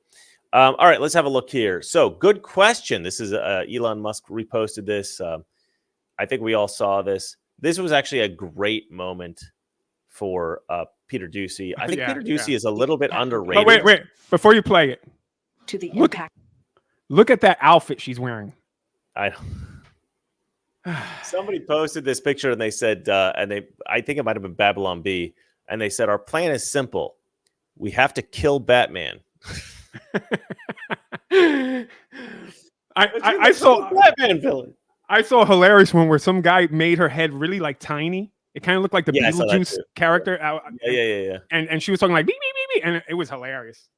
All right, let's have a look here. So, good question. This is Elon Musk reposted this. I think we all saw this. This was actually a great moment for Peter Doocy. I think Peter Doocy is a little bit underrated. But wait, before you play it, to the impact. Look at that outfit she's wearing. I know. Somebody posted this picture and they said, I think it might have been Babylon B, and they said, our plan is simple. We have to kill Batman. I saw Batman villain. I saw a hilarious one where some guy made her head really like tiny. It kind of looked like the Beetlejuice character. Yeah. And she was talking like beep, beep, beep, beep, and it was hilarious.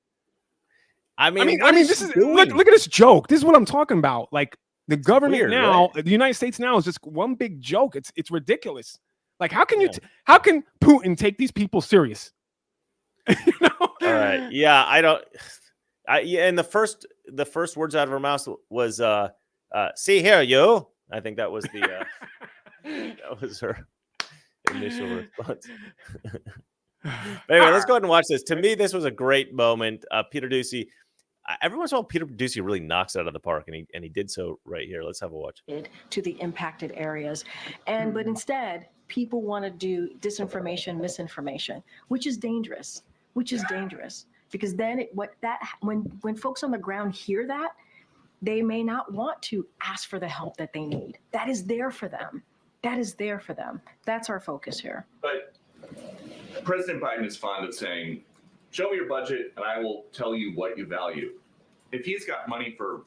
I mean, this is look at this joke. This is what I'm talking about. Like the government weird, now, right? The United States now is just one big joke. It's ridiculous. Like how can how can Putin take these people serious? All right. Yeah, I don't. And the first words out of her mouth was "See here, you." I think that was the that was her initial response. Anyway, let's go ahead and watch this. To me, this was a great moment. Peter Doocy. Every once in a while, Peter Doocy really knocks it out of the park, and he did so right here. Let's have a watch. To the impacted areas, but instead, people want to do disinformation, misinformation, which is dangerous. Because then when folks on the ground hear that, they may not want to ask for the help that they need. That is there for them. That's our focus here. But President Biden is fond of saying, show me your budget and I will tell you what you value. If he's got money for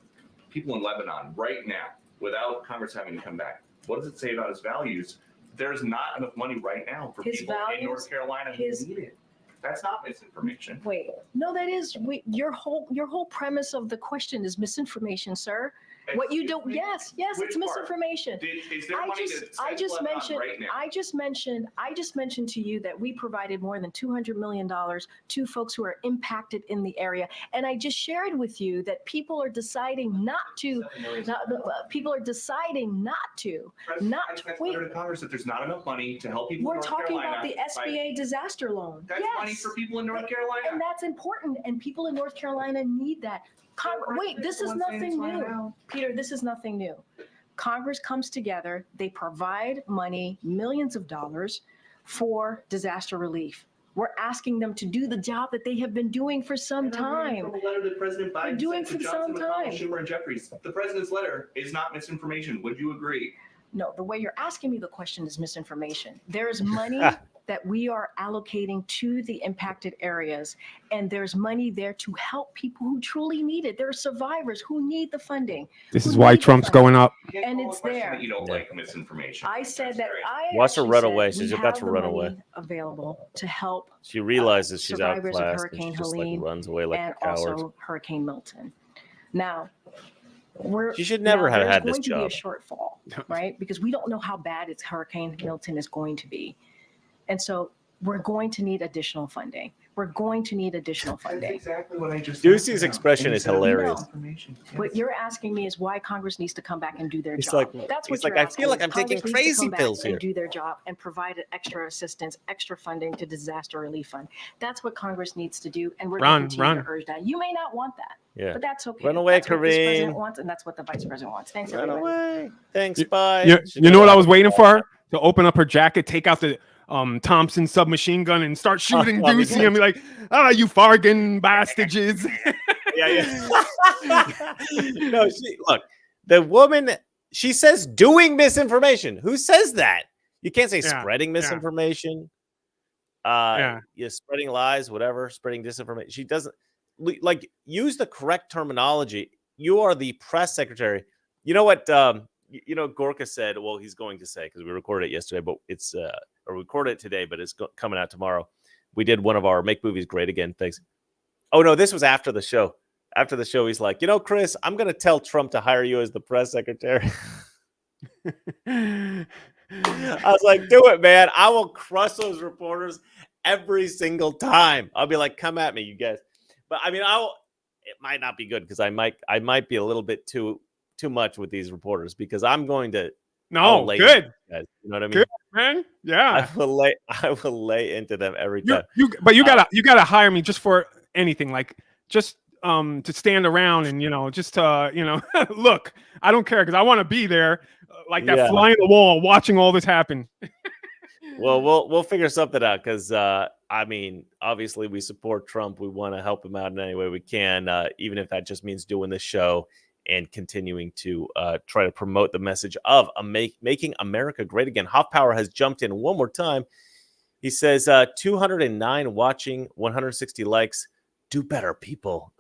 people in Lebanon right now, without Congress having to come back, what does it say about his values? There's not enough money right now for people in North Carolina who need it. That's not misinformation. Wait, no, that is your whole premise of the question is misinformation, sir. What you do? Yes, it's misinformation. Is there money to I just mentioned right now? I just mentioned to you that we provided more than $200 million to folks who are impacted in the area, and I just shared with you that people are deciding not to. People are deciding not to. Wait. To Congress that there's not enough money to help people. We're talking about the SBA disaster loan. That's money for people in North Carolina, and that's important. And people in North Carolina need that. Wait, this is nothing new. Peter, this is nothing new. Congress comes together, they provide money, millions of dollars for disaster relief. We're asking them to do the job that they have been doing for some time. From a letter that President Biden doing sent to for some Johnson, time. McConnell, Schumer, and Jeffries. The president's letter is not misinformation. Would you agree? No, the way you're asking me the question is misinformation. There is money that we are allocating to the impacted areas, and there's money there to help people who truly need it. There are survivors who need the funding. This is why Trump's going up. And it's there. That you don't like misinformation. I said that Watch her run away. She's about to run away. Available to help. She realizes she's survivors of outclassed. Hurricane And she just Helene runs away like and a coward. also Hurricane Milton. Now, she should never have had this There's going job. to be a shortfall, right? Because we don't know how bad it's Hurricane Milton is going to be, and so we're going to need additional funding. That's exactly what I just. Doocy's expression is hilarious. What you're asking me is why Congress needs to come back and do their job. That's what you're I asking. feel like I'm Congress taking needs to crazy come pills back here. and do their job and provide extra assistance, extra funding to disaster relief fund. That's what Congress needs to do, and we're going to continue to urge that. You may not want that. Yeah. But that's okay. Run away, that's what this president Kareem. wants, and that's what the vice president wants. Thanks, Run everybody. away. Thanks, bye. You know what I was waiting for her? To open up her jacket, take out the Thompson submachine gun and start shooting Doocy and be like, you fargan bastards. Yeah. No, look, the woman, she says doing misinformation. Who says that? You can't say spreading misinformation. You're spreading lies, whatever, spreading disinformation. She doesn't use the correct terminology. You are the press secretary. You know what? Gorka said. Well, he's going to say because we recorded it yesterday, but it's or we recorded it today, but it's coming out tomorrow. We did one of our Make Movies Great Again things. Oh no, this was after the show. After the show, he's like, Chris, I'm going to tell Trump to hire you as the press secretary. I was like, do it, man. I will crush those reporters every single time. I'll be like, come at me, you guys. But I mean, it might not be good because I might be a little bit too much with these reporters because I'm going to. No, good. Guys, you know what I mean? Good, man. Yeah. I will lay into them every time. But you gotta hire me just for anything, like just to stand around and just to look. I don't care because I want to be there, like that fly on the wall, watching all this happen. Well, we'll figure something out because I mean, obviously we support Trump. We want to help him out in any way we can, even if that just means doing this show and continuing to try to promote the message of making America great again. Hoffpower has jumped in one more time. He says 209 watching, 160 likes. Do better, people.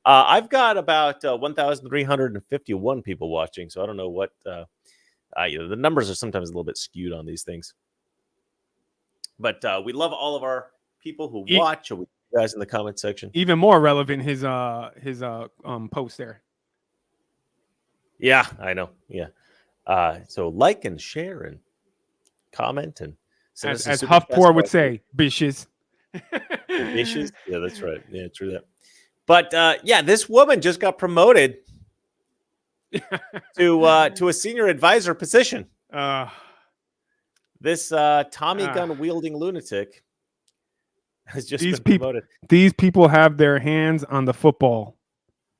I've got about 1,351 people watching, so I don't know what the numbers are sometimes a little bit skewed on these things. But we love all of our people who watch. Or you guys in the comment section. Even more relevant, his post there. Yeah, I know. Yeah. So like and share and comment and as Huffpour would say, bitches. Bitches. Yeah, that's right. Yeah, true that. But this woman just got promoted to a senior advisor position. This Tommy gun wielding lunatic has just been promoted. These people have their hands on the football.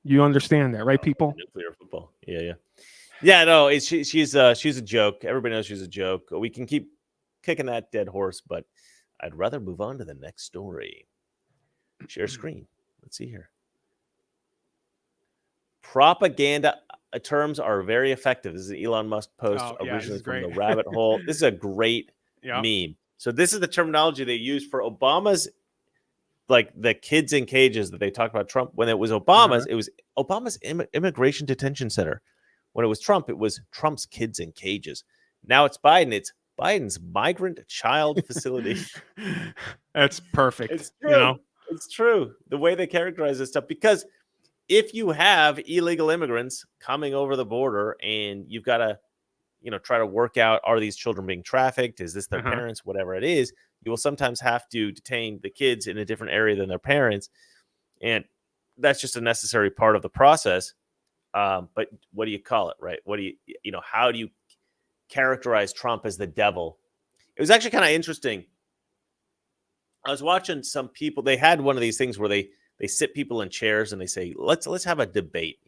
You understand that, right, people? Nuclear football. Yeah. No, she's a joke. Everybody knows she's a joke. We can keep kicking that dead horse, but I'd rather move on to the next story. Share screen. Let's see here. Propaganda terms are very effective. This is an Elon Musk post originally from the rabbit hole. This is a great meme. So this is the terminology they used for Obama's, like the kids in cages that they talked about Trump. When it was Obama's, it was Obama's immigration detention center. When it was Trump, it was Trump's kids in cages. Now it's Biden. It's Biden's migrant child facility. That's perfect. It's true. It's true. The way they characterize this stuff, because if you have illegal immigrants coming over the border and you've got to, try to work out, are these children being trafficked? Is this their parents? Whatever it is, you will sometimes have to detain the kids in a different area than their parents. And that's just a necessary part of the process. But what do you call it, right? What do how do you characterize Trump as the devil? It was actually kind of interesting. I was watching some people, they had one of these things where they sit people in chairs and they say, let's have a debate,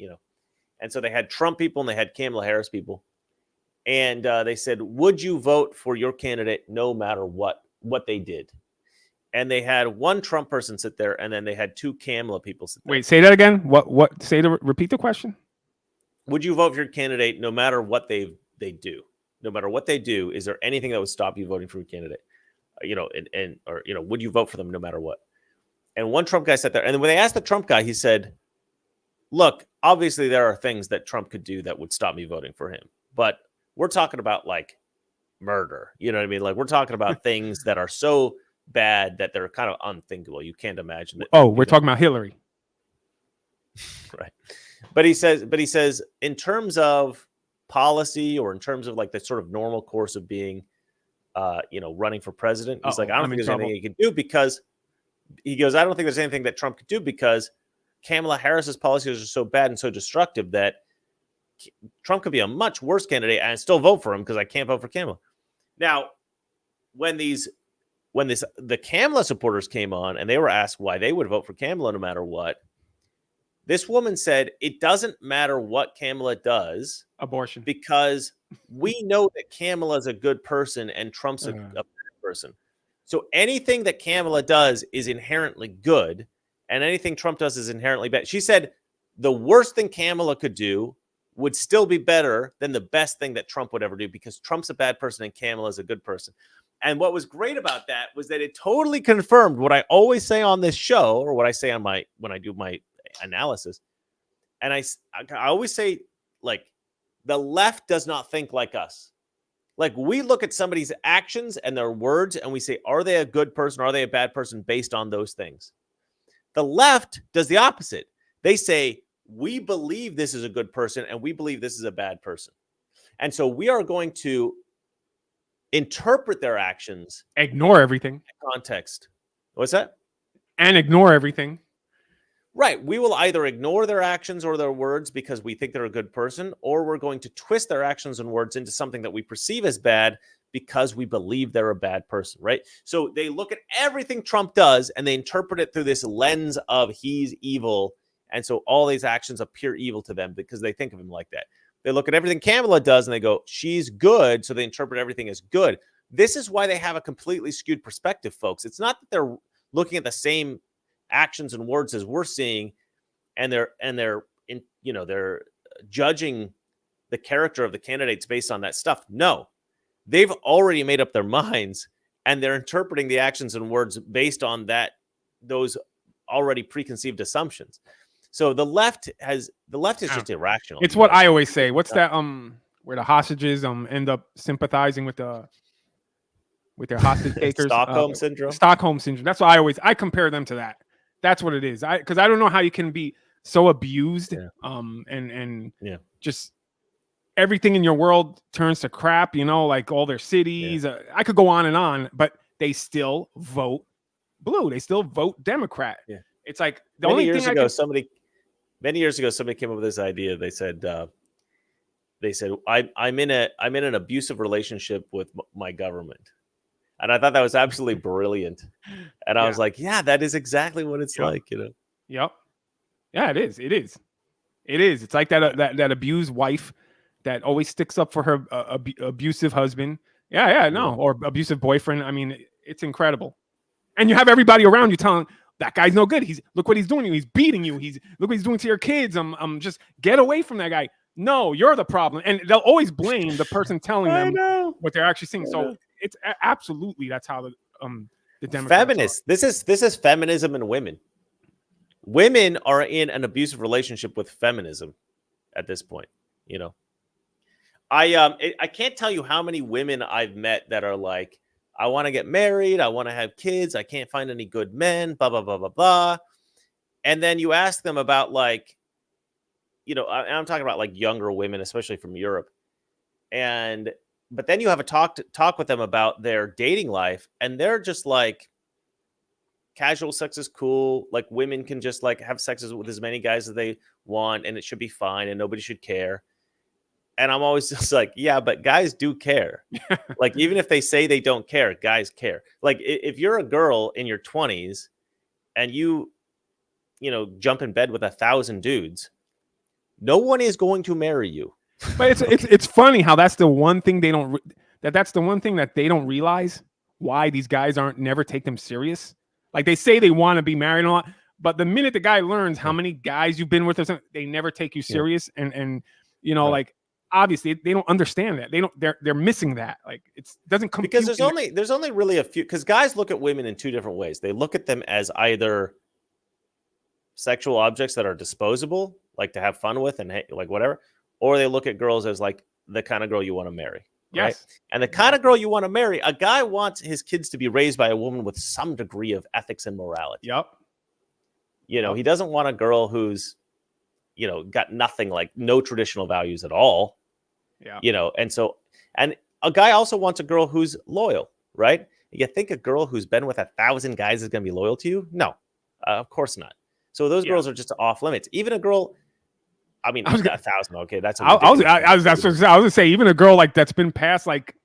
And so they had Trump people and they had Kamala Harris people. And they said, would you vote for your candidate no matter what they did? And they had one Trump person sit there, and then they had two Kamala people sit there. Wait, say that again. What? Repeat the question. Would you vote for your candidate no matter what they do? No matter what they do, is there anything that would stop you voting for your candidate? Would you vote for them no matter what? And one Trump guy sat there, and then when they asked the Trump guy, he said, look, obviously there are things that Trump could do that would stop me voting for him, but we're talking about like murder. You know what I mean? Like we're talking about things that are so bad that they're kind of unthinkable. You can't imagine that. Oh, we're talking about Hillary. Right. But he says in terms of policy or in terms of like the sort of normal course of being, running for president, he's like, I don't think there's anything he can do because he goes, I don't think there's anything that Trump could do because Kamala Harris's policies are so bad and so destructive that Trump could be a much worse candidate and I still vote for him because I can't vote for Kamala. Now, when the Kamala supporters came on and they were asked why they would vote for Kamala no matter what, this woman said it doesn't matter what Kamala does. Abortion. Because we know that Kamala is a good person and Trump's a bad person. So anything that Kamala does is inherently good and anything Trump does is inherently bad. She said the worst thing Kamala could do would still be better than the best thing that Trump would ever do because Trump's a bad person and Kamala is a good person. And what was great about that was that it totally confirmed what I always say on this show, or what I say on when I do my analysis. And I always say, like, the left does not think like us. Like, we look at somebody's actions and their words and we say, are they a good person? Or are they a bad person based on those things? The left does the opposite. They say, we believe this is a good person and we believe this is a bad person. And so we are going to interpret their actions. Ignore everything. In context. What's that? And ignore everything. Right. We will either ignore their actions or their words because we think they're a good person, or we're going to twist their actions and words into something that we perceive as bad because we believe they're a bad person, right? So they look at everything Trump does and they interpret it through this lens of he's evil. And so all these actions appear evil to them because they think of him like that. They look at everything Kamala does and they go, she's good. So they interpret everything as good. This is why they have a completely skewed perspective, folks. It's not that they're looking at the same actions and words as we're seeing, and they're judging the character of the candidates based on that stuff. No, they've already made up their minds and they're interpreting the actions and words based on those already preconceived assumptions. So the left is just irrational. It's what I always say. What's that? Where the hostages end up sympathizing with their hostage takers. Stockholm syndrome. Stockholm syndrome. That's what I compare them to that. That's what it is. Because I don't know how you can be so abused, and just everything in your world turns to crap. Like all their cities. Yeah. I could go on, but they still vote blue. They still vote Democrat. Yeah. It's like many years ago, somebody came up with this idea. They said, I'm in an abusive relationship with my government. And I thought that was absolutely brilliant. And I was like, yeah, that is exactly what it's like, Yep. Yeah, it is. It is. It's like that abused wife that always sticks up for her abusive husband. Or abusive boyfriend. I mean, it's incredible. And you have everybody around you telling that guy's no good. Look what he's doing to you. He's beating you. Look what he's doing to your kids. Just get away from that guy. No, you're the problem. And they'll always blame the person telling them what they're actually seeing. So it's absolutely, that's how the Democrats feminists. This is feminism in women. Women are in an abusive relationship with feminism at this point. I can't tell you how many women I've met that are like, I want to get married, I want to have kids, I can't find any good men, blah blah blah blah blah. And then you ask them about like, I'm talking about like younger women, especially from Europe, but then you have a talk with them about their dating life, and they're just like, casual sex is cool. Like, women can just like have sex with as many guys as they want, and it should be fine, and nobody should care. And I'm always just like, yeah, but guys do care. Like, even if they say they don't care, guys care. Like, if you're a girl in your 20s and you jump in bed with 1,000 dudes, no one is going to marry you. But it's funny how that's the one thing that's the one thing that they don't realize, why these guys never take them serious. Like, they say they want to be married and all, but the minute the guy learns how many guys you've been with or something, they never take you serious. And like, obviously they don't understand that. They're missing that. Like, it doesn't compute. Because there's only really a few, because guys look at women in two different ways. They look at them as either sexual objects that are disposable, like to have fun with and like whatever, or they look at girls as like the kind of girl you want to marry. Right? Yes. And the kind of girl you want to marry, a guy wants his kids to be raised by a woman with some degree of ethics and morality. Yep. He doesn't want a girl who's, got nothing, like no traditional values at all. Yeah. And a guy also wants a girl who's loyal, right? You think a girl who's been with 1,000 guys is going to be loyal to you? No, of course not. So those girls are just off limits. Even a girl, 1,000. Okay, that's. I was gonna say, even a girl like that's been past like,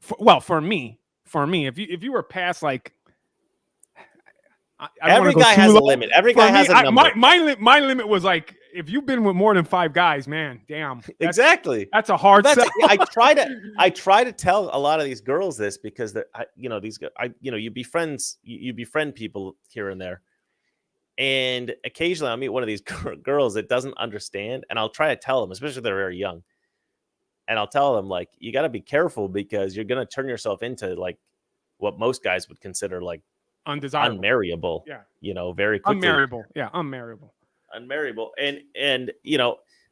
for me, if you were past like, every guy has a limit. Every guy has a number. My limit was like, if you've been with more than 5 guys, man, damn. Exactly. That's a hard sell. I try to tell a lot of these girls this because you befriend people here and there. And occasionally I'll meet one of these girls that doesn't understand, and I'll try to tell them, especially if they're very young. And I'll tell them, like, you got to be careful because you're going to turn yourself into like what most guys would consider like undesirable, unmarriable. Yeah. Very quickly. Unmarriable. Yeah. Unmarriable. And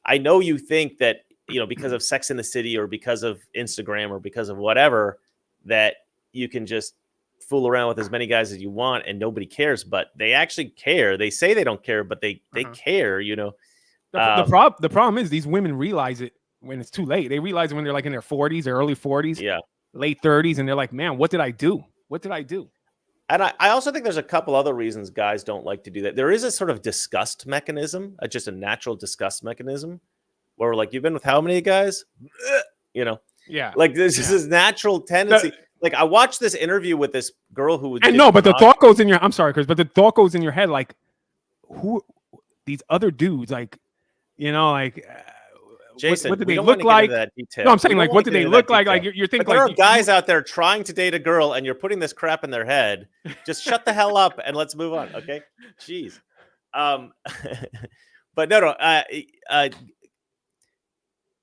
I know you think that because of Sex in the City or because of Instagram or because of whatever, that you can just fool around with as many guys as you want and nobody cares, but they actually care. They say they don't care, but they care, The problem is these women realize it when it's too late. They realize it when they're like in their 40s or early 40s, late 30s, and they're like, man, what did I do? What did I do? And I also think there's a couple other reasons guys don't like to do that. There is a sort of disgust mechanism, just a natural disgust mechanism, where we're like, you've been with how many guys? Yeah. Like there's just this natural tendency. Like I watched this interview with this girl who was. And no, but the thought goes in your. I'm sorry, Chris, but the thought goes in your head like, who these other dudes like, Jason, what did they look like? No, I'm saying like, what did they look like? Like you're thinking like there are guys out there trying to date a girl, and you're putting this crap in their head. Just shut the hell up and let's move on, okay? Jeez. But no.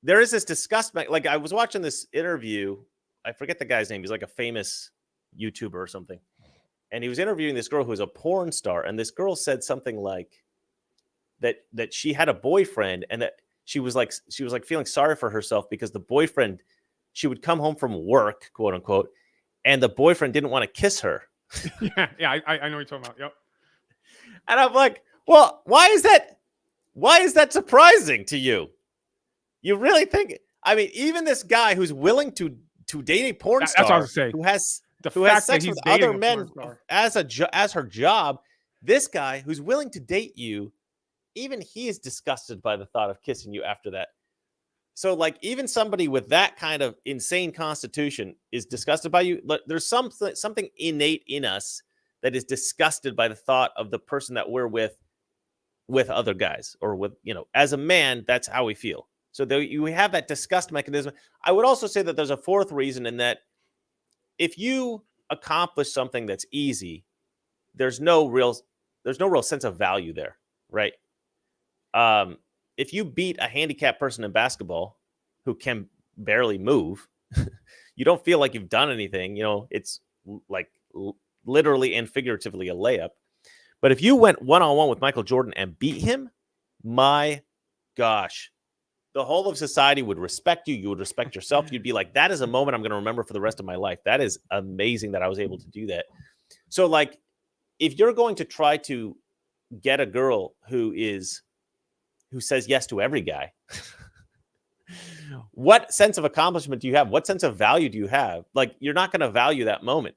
There is this disgust. Like I was watching this interview. I forget the guy's name. He's like a famous YouTuber or something, and he was interviewing this girl who was a porn star, and this girl said something like that she had a boyfriend, and that she was like feeling sorry for herself because the boyfriend, she would come home from work, quote unquote, and the boyfriend didn't want to kiss her. yeah, I know what you're talking about. Yep. And I'm like, well, why is that surprising to you? You really think? I mean, even this guy who's willing to date a porn star, that's what I was saying. who has sex with other men as her job, this guy who's willing to date you, even he is disgusted by the thought of kissing you after that. So, like, even somebody with that kind of insane constitution is disgusted by you. There's something innate in us that is disgusted by the thought of the person that we're with other guys, or with, as a man, that's how we feel. So you have that disgust mechanism. I would also say that there's a fourth reason, in that if you accomplish something that's easy, there's no real sense of value there, right? If you beat a handicapped person in basketball who can barely move, you don't feel like you've done anything. It's like literally and figuratively a layup. But if you went one-on-one with Michael Jordan and beat him, my gosh, the whole of society would respect you. You would respect yourself. You'd be like, that is a moment I'm going to remember for the rest of my life. That is amazing that I was able to do that. So, like, if you're going to try to get a girl who says yes to every guy, what sense of accomplishment do you have? What sense of value do you have? Like, you're not going to value that moment.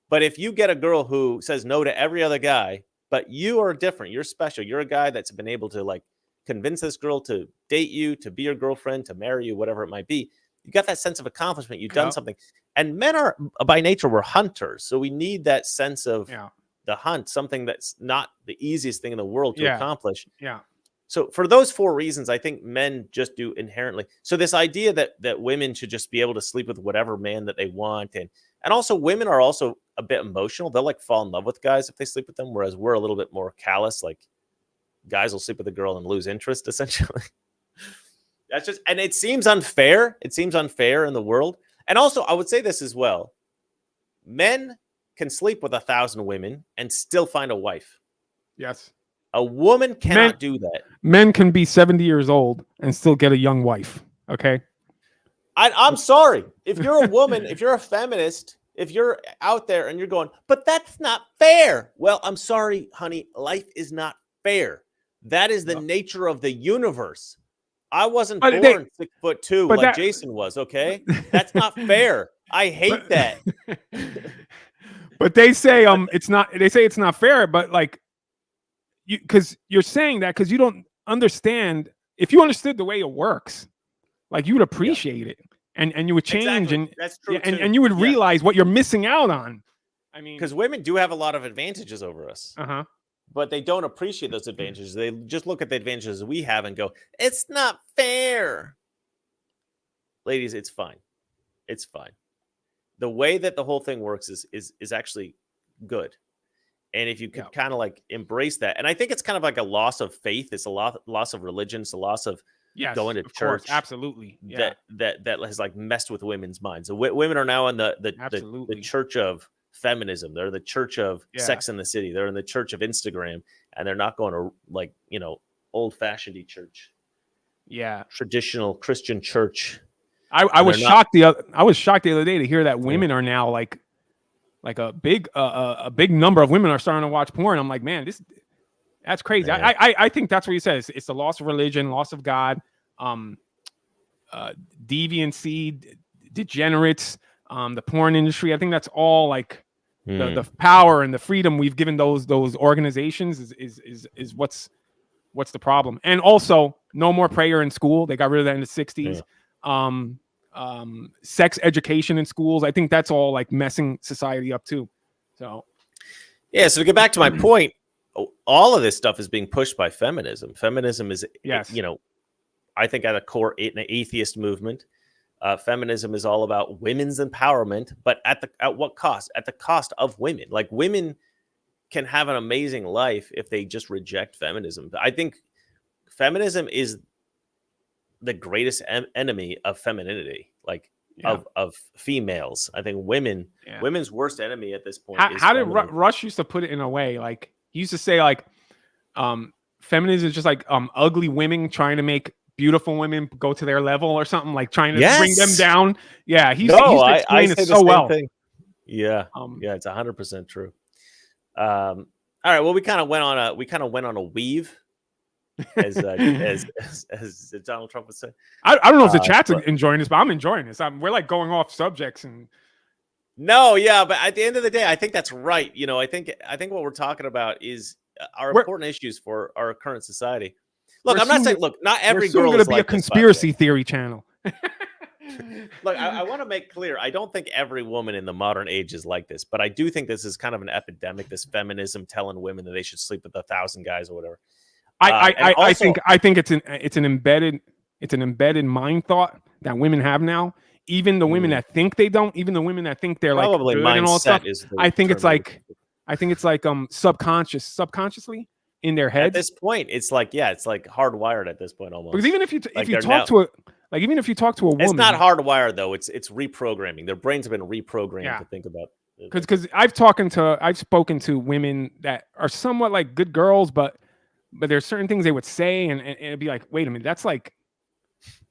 But if you get a girl who says no to every other guy, but you are different, you're special, you're a guy that's been able to, like, convince this girl to date you, to be your girlfriend, to marry you, whatever it might be, you got that sense of accomplishment. You've done something. And men are, by nature, we're hunters. So we need that sense of the hunt, something that's not the easiest thing in the world to accomplish. Yeah. So for those four reasons, I think men just do inherently. So this idea that women should just be able to sleep with whatever man that they want. And also women are also a bit emotional. They'll like fall in love with guys if they sleep with them, whereas we're a little bit more callous. Like, guys will sleep with a girl and lose interest, essentially. That's just, and it seems unfair. It seems unfair in the world. And also, I would say this as well. Men can sleep with 1,000 women and still find a wife. Yes. A woman cannot do that. Men can be 70 years old and still get a young wife. Okay. I'm sorry. If you're a woman, if you're a feminist, if you're out there and you're going, but that's not fair. Well, I'm sorry, honey. Life is not fair. That is the nature of the universe. I wasn't born 6'2" like Jason was. Okay, that's not fair. I hate that. But they say it's not. They say it's not fair. But like, because you're saying that because you don't understand. If you understood the way it works, like you would appreciate it, and you would change, and that's true. And you would realize what you're missing out on. I mean, because women do have a lot of advantages over us. But they don't appreciate those advantages. They just look at the advantages we have and go, it's not fair. Ladies, it's fine. It's fine. The way that the whole thing works is actually good. And if you could kind of like embrace that, and I think it's kind of like a loss of faith. It's a loss of religion. It's a loss of going to church. Course, absolutely. Yeah. That has like messed with women's minds. So women are now in the church of feminism. They're the church of Sex in the City. They're in the church of Instagram, and they're not going to, like, old-fashioned church. traditional Christian church. I was shocked the other day to hear that women are now like a big number of women are starting to watch porn. I'm like, man, that's crazy. I think that's what he says. It's the loss of religion, loss of God, deviancy, degenerates, the porn industry. I think that's all like the power and the freedom we've given those organizations is what's the problem. And also, no more prayer in school. They got rid of that in the 60s. Sex education in schools. I think that's all like messing society up too. So to get back to my point, all of this stuff is being pushed by feminism. Feminism is, I think at a core, an atheist movement. Feminism is all about women's empowerment, but at what cost? At the cost of women. Like, women can have an amazing life if they just reject feminism. I think feminism is the greatest enemy of femininity, like of females. I think women's worst enemy at this point. How did Rush used to put it in a way? Like, he used to say like, feminism is just like ugly women trying to make beautiful women go to their level or something, like trying to bring them down. Yeah, he used to explain it so well. Yeah, it's 100% true. All right, well, we kind of went on a weave, as Donald Trump would say. I don't know if the chat's enjoying this, but I'm enjoying this. We're like going off subjects and. No, yeah, but at the end of the day, I think that's right. I think what we're talking about is our important issues for our current society. Look, I'm not saying. Look, not every girl is going to be a conspiracy theory channel. Look, I want to make clear, I don't think every woman in the modern age is like this, but I do think this is kind of an epidemic. This feminism telling women that they should sleep with 1,000 guys or whatever. I think it's an embedded mind thought that women have now. Even the women that think they don't, even the women that think they're probably like good and all stuff. I think it's like subconsciously in their head. At this point, it's like hardwired at this point almost. Because even if you talk to a woman, it's not hardwired though. It's reprogramming. Their brains have been reprogrammed to think about. Because I've spoken to women that are somewhat like good girls, but there's certain things they would say, and it'd be like, wait a minute, that's like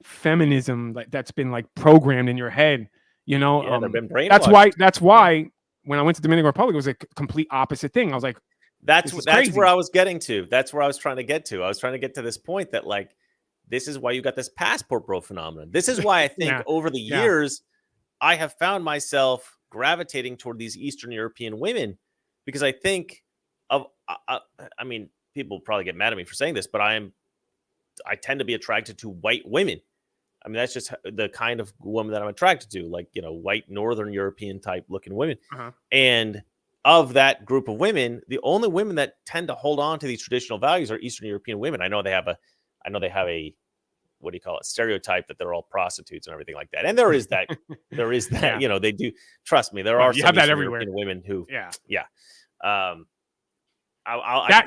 feminism, like that's been like programmed in your head, they've been brainwashed. That's why when I went to Dominican Republic, it was a complete opposite thing. I was like, that's where I was getting to. That's where I was trying to get to. I was trying to get to this point that like, this is why you got this passport bro phenomenon. This is why I think over the years, I have found myself gravitating toward these Eastern European women, because I think I mean, people probably get mad at me for saying this, but I tend to be attracted to white women. I mean, that's just the kind of woman that I'm attracted to, like, white Northern European type looking women. And of that group of women, the only women that tend to hold on to these traditional values are Eastern European women. I know they have a what do you call it, stereotype that they're all prostitutes and everything like that. And there is that, they do, trust me, there are some have that Eastern everywhere. European women who,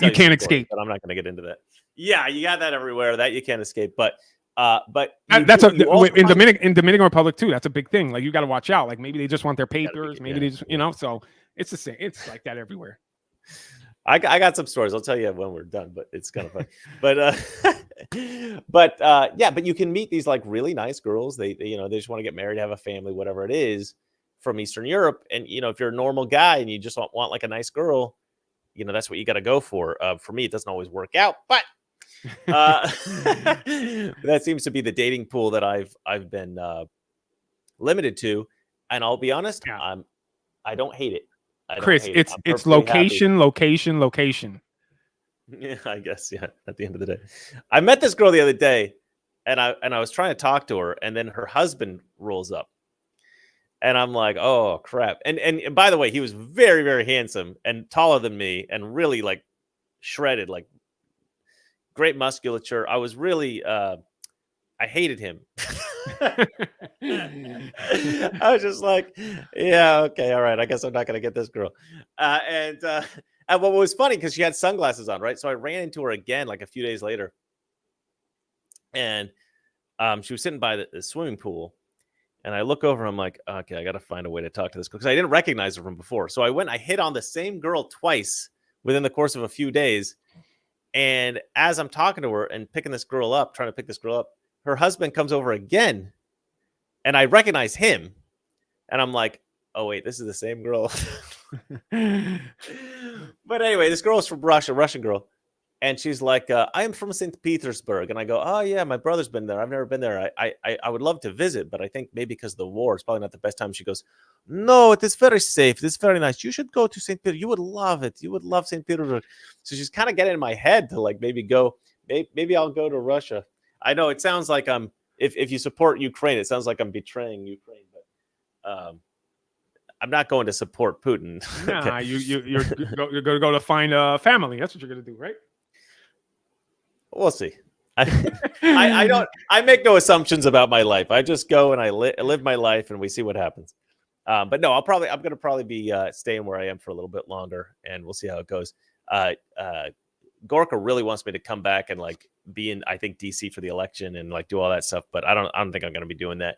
you can't escape. But I'm not going to get into that. Yeah, you got that everywhere. That you can't escape. But in Dominican Republic too. That's a big thing. Like, you got to watch out. Like, maybe they just want their papers. Maybe they just, so it's the same. It's like that everywhere. I got some stories. I'll tell you when we're done, but it's kind of funny. But you can meet these like really nice girls. They just want to get married, have a family, whatever it is, from Eastern Europe. And if you're a normal guy and you just want like a nice girl, that's what you got to go for. For me, it doesn't always work out, but that seems to be the dating pool that I've been limited to. And I'll be honest, I don't hate it. Chris, it's location. Yeah, I guess. Yeah. At the end of the day, I met this girl the other day, and I was trying to talk to her, and then her husband rolls up, and I'm like, oh crap! And by the way, he was very, very handsome and taller than me, and really like shredded, like great musculature. I was really, I hated him. I was just like, yeah, okay, all right, I guess I'm not gonna get this girl. And what was funny, because she had sunglasses on, right? So I ran into her again like a few days later, and she was sitting by the swimming pool, and I look over and I'm like, okay, I gotta find a way to talk to this girl, because I didn't recognize her from before. So I hit on the same girl twice within the course of a few days, and as I'm talking to her and trying to pick this girl up, her husband comes over again, and I recognize him, and I'm like, oh wait, this is the same girl. But anyway, this girl is from Russia, Russian girl. And she's like, I am from St. Petersburg. And I go, oh, yeah, my brother's been there. I've never been there. I would love to visit, but I think maybe because of the war, it's probably not the best time. She goes, no, it is very safe. It is very nice. You should go to St. Peter. You would love it. You would love St. Petersburg. So she's kind of getting in my head to like maybe go, maybe I'll go to Russia. I know it sounds like if you support Ukraine, it sounds like I'm betraying Ukraine, but I'm not going to support Putin. Nah, you're going to go to find a family. That's what you're going to do, right? We'll see. I make no assumptions about my life. I just go and I live my life, and we see what happens. But no, I'm going to probably be staying where I am for a little bit longer, and we'll see how it goes. Gorka really wants me to come back and like be in, I think, DC for the election and like do all that stuff, but I don't think I'm going to be doing that.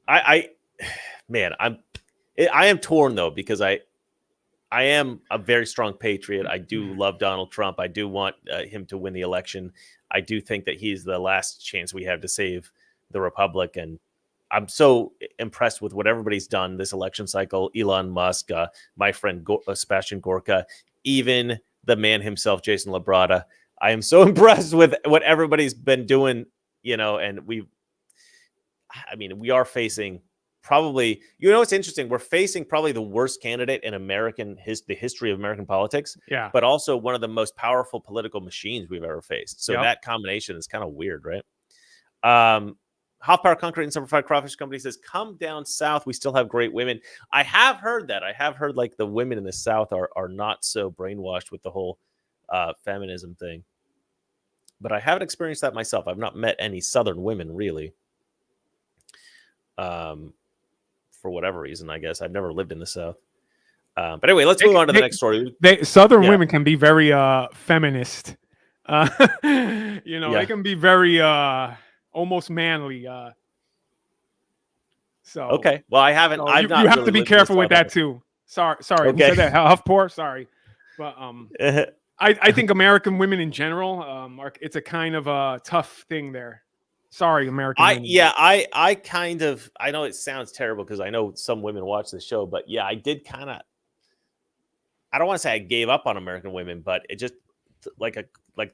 I am torn though, because I am a very strong patriot. I do love Donald Trump. I do want him to win the election. I do think that he's the last chance we have to save the republic. And I'm so impressed with what everybody's done this election cycle. Elon Musk, my friend Sebastian Gorka, even the man himself, Jason Labrada. I am so impressed with what everybody's been doing, and we are facing probably, it's interesting. We're facing probably the worst candidate in the history of American politics. Yeah. But also one of the most powerful political machines we've ever faced. So that combination is kind of weird, right? Hot Power Concrete and Simplified Crawfish Company says, come down south. We still have great women. I have heard that. I have heard like the women in the South are not so brainwashed with the whole feminism thing. But I haven't experienced that myself. I've not met any Southern women really. For whatever reason, I guess. I've never lived in the South. But anyway, let's move on to the next story. Southern women can be very feminist. They can be very almost manly. So okay. Well, I haven't. So I've you not. have really to be careful with that too. Sorry. Okay. Who said that? Huffpour. Sorry, but I think American women in general, it's a kind of a tough thing there. Sorry, American women. I know it sounds terrible because I know some women watch the show, but yeah, I did kind of. I don't want to say I gave up on American women, but it just like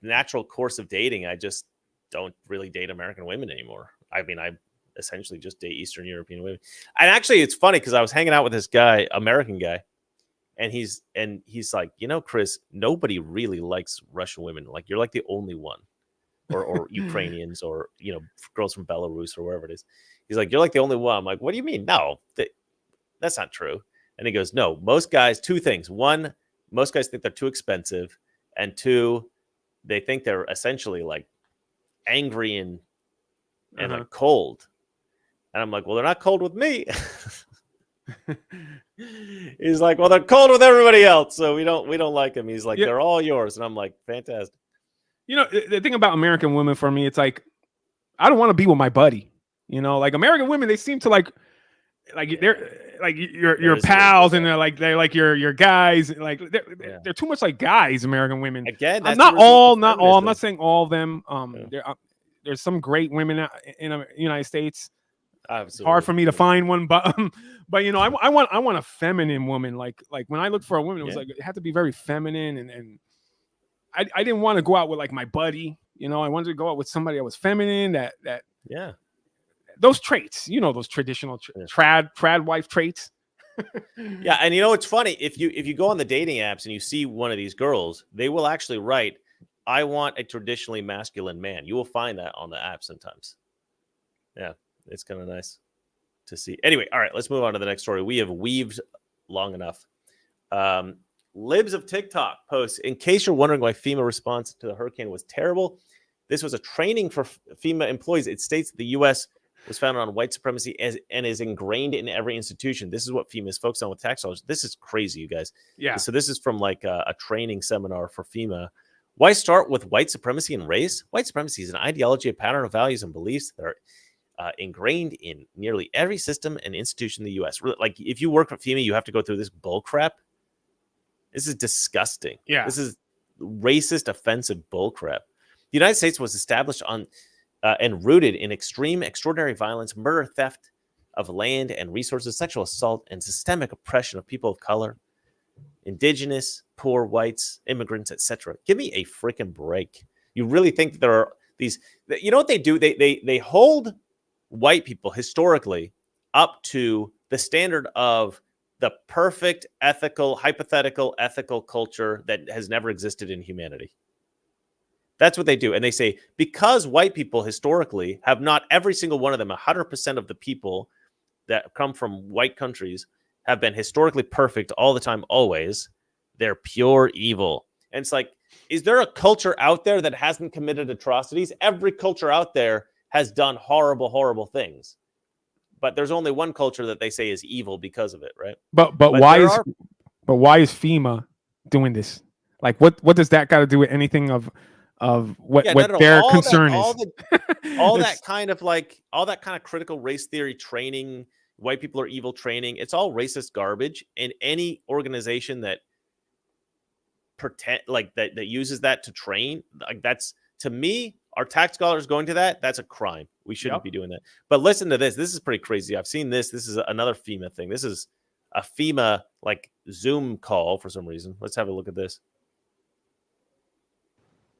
natural course of dating. I just don't really date American women anymore. I mean, I essentially just date Eastern European women. And actually, it's funny because I was hanging out with this guy, American guy, and he's like, Chris, nobody really likes Russian women. Like you're like the only one, or Ukrainians, or girls from Belarus or wherever it is. He's like, you're like the only one. I'm like, what do you mean? No, that's not true. And he goes, no, most guys, two things. One, most guys think they're too expensive. And two, they think they're essentially like angry and like cold. And I'm like, well, they're not cold with me. He's like, well, they're cold with everybody else. So we don't like them. He's like, they're all yours. And I'm like, fantastic. The thing about American women for me, it's like, I don't want to be with my buddy. Like American women, they seem to like they're like your pals, and they're like your guys. Like they're too much like guys. American women. Again, that's not all. I'm not saying all of them. There's some great women in the United States. Absolutely. Hard for me to find one, but I want a feminine woman. Like when I look for a woman, it was like it had to be very feminine, and I didn't want to go out with like my buddy. I wanted to go out with somebody that was feminine. That those traits, those traditional trad wife traits. Yeah, and it's funny if you go on the dating apps and you see one of these girls, they will actually write, "I want a traditionally masculine man." You will find that on the app sometimes. Yeah, it's kind of nice to see. Anyway, all right, let's move on to the next story. We have weaved long enough. Libs of TikTok posts, in case you're wondering why FEMA response to the hurricane was terrible, this was a training for FEMA employees. It states that the U.S. was founded on white supremacy and is ingrained in every institution. This is what FEMA is focused on with tax dollars. This is crazy, you guys. Yeah. So this is from like a training seminar for FEMA. Why start with white supremacy and race? White supremacy is an ideology, a pattern of values and beliefs that are ingrained in nearly every system and institution in the U.S. Like if you work for FEMA, you have to go through this bull crap. This is disgusting. Yeah. This is racist, offensive bull crap. The United States was established on and rooted in extreme, extraordinary violence, murder, theft of land and resources, sexual assault, and systemic oppression of people of color, indigenous, poor, whites, immigrants, etc. Give me a freaking break. You really think that there are these? You know what they do? They hold white people historically up to the standard of the perfect ethical, hypothetical ethical culture that has never existed in humanity. That's what they do. And they say, because white people historically have not, every single one of them, 100% of the people that come from white countries have been historically perfect all the time, always. They're pure evil. And it's like, is there a culture out there that hasn't committed atrocities? Every culture out there has done horrible, horrible things. But there's only one culture that they say is evil because of it, right? But why is FEMA doing this? Like, what does that got to do with anything of what their concern is? All that kind of critical race theory training, white people are evil training, it's all racist garbage. And any organization that that uses that to train, like, that's, to me, our tax dollars going to that, that's a crime. We shouldn't be doing that. But listen to this. This is pretty crazy. I've seen this. This is another FEMA thing. This is a FEMA like Zoom call for some reason. Let's have a look at this.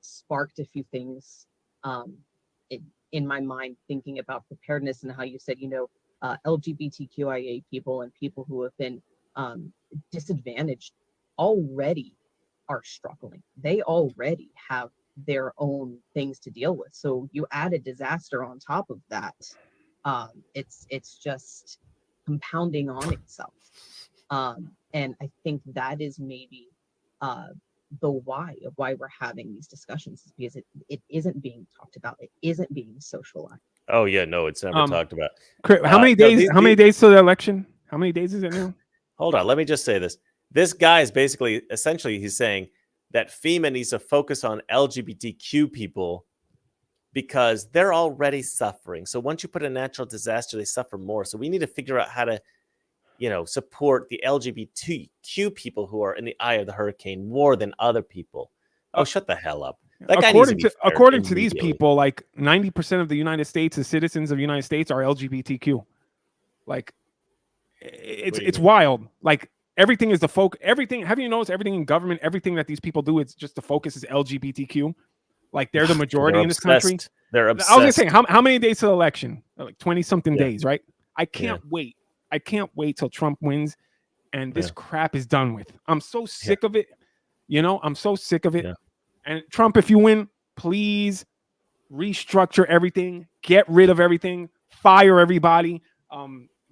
Sparked a few things in my mind, thinking about preparedness and how you said, LGBTQIA people and people who have been disadvantaged already are struggling. They already have their own things to deal with. So you add a disaster on top of that. It's just compounding on itself. And I think that is maybe the why we're having these discussions, is because it isn't being talked about. It isn't being socialized. Oh yeah, no, it's never talked about. How many days? How many days to the election? How many days is it now? Hold on, let me just say this. This guy is essentially he's saying that FEMA needs to focus on LGBTQ people because they're already suffering. So once you put a natural disaster, they suffer more. So we need to figure out how to, support the LGBTQ people who are in the eye of the hurricane more than other people. Oh, shut the hell up. According to these people, like 90% of the United States, the citizens of the United States, are LGBTQ. Like, it's wild. Like, everything is the focus. Everything. Have you noticed everything in government? Everything that these people do, it's just the focus is LGBTQ. Like, they're the majority in this country. They're obsessed. I was gonna say, how many days to the election? Like 20 something days, right? I can't wait. I can't wait till Trump wins and this crap is done with. I'm so sick of it. I'm so sick of it. Yeah. And Trump, if you win, please restructure everything, get rid of everything, fire everybody,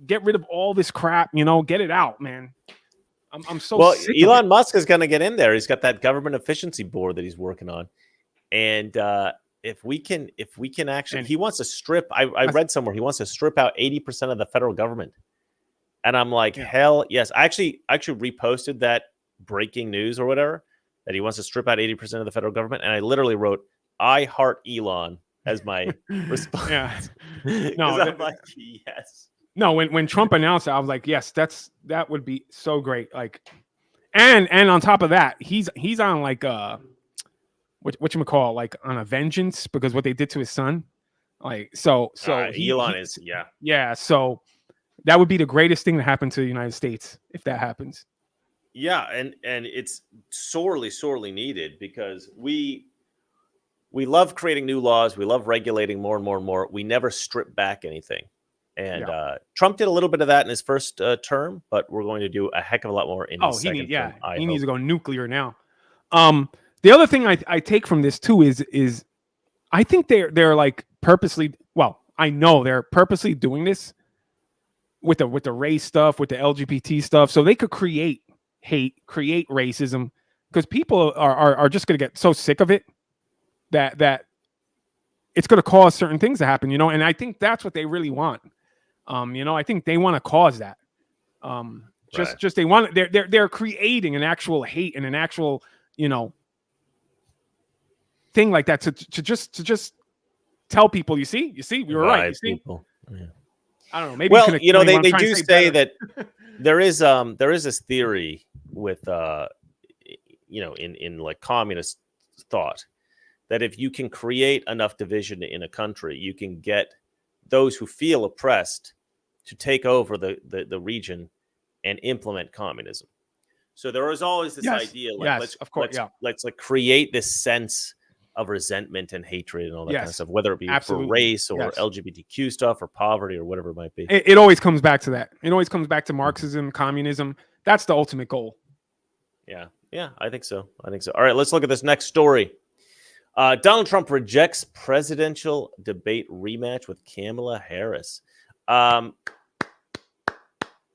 get rid of all this crap, get it out, man. I'm so sick Elon Musk is going to get in there. He's got that government efficiency board that he's working on. And if we can actually, he wants to strip, I read somewhere, he wants to strip out 80% of the federal government. And I'm like, hell yes. I actually reposted that breaking news or whatever, that he wants to strip out 80% of the federal government. And I literally wrote, I heart Elon as my response. No, I'm like, yes. No, when Trump announced it, I was like, yes, that would be so great. Like, and on top of that, he's on like whatchamacall, like on a vengeance because what they did to his son. Like, so Elon is so that would be the greatest thing to happen to the United States if that happens. Yeah, and it's sorely needed because we love creating new laws, we love regulating more and more and more. We never strip back anything. And Trump did a little bit of that in his first term, but we're going to do a heck of a lot more in his second term. He needs to go nuclear now. The other thing I take from this too is I think they're like purposely. Well, I know they're purposely doing this with the race stuff, with the LGBT stuff, so they could create hate, create racism, because people are just going to get so sick of it that it's going to cause certain things to happen, and I think that's what they really want. I think they want to cause that. Just they want they're creating an actual hate and an actual, thing like that to just tell people, you see, we were right. You see? People. Yeah. I don't know. Maybe they do say that there is this theory with in like communist thought that if you can create enough division in a country, you can get those who feel oppressed to take over the region and implement communism. So there was always this idea, like let's like create this sense of resentment and hatred and all that kind of stuff, whether it be for race or LGBTQ stuff or poverty or whatever it might be. It always comes back to that. It always comes back to Marxism, communism. That's the ultimate goal. Yeah, I think so. All right, let's look at this next story. Donald Trump rejects presidential debate rematch with Kamala Harris.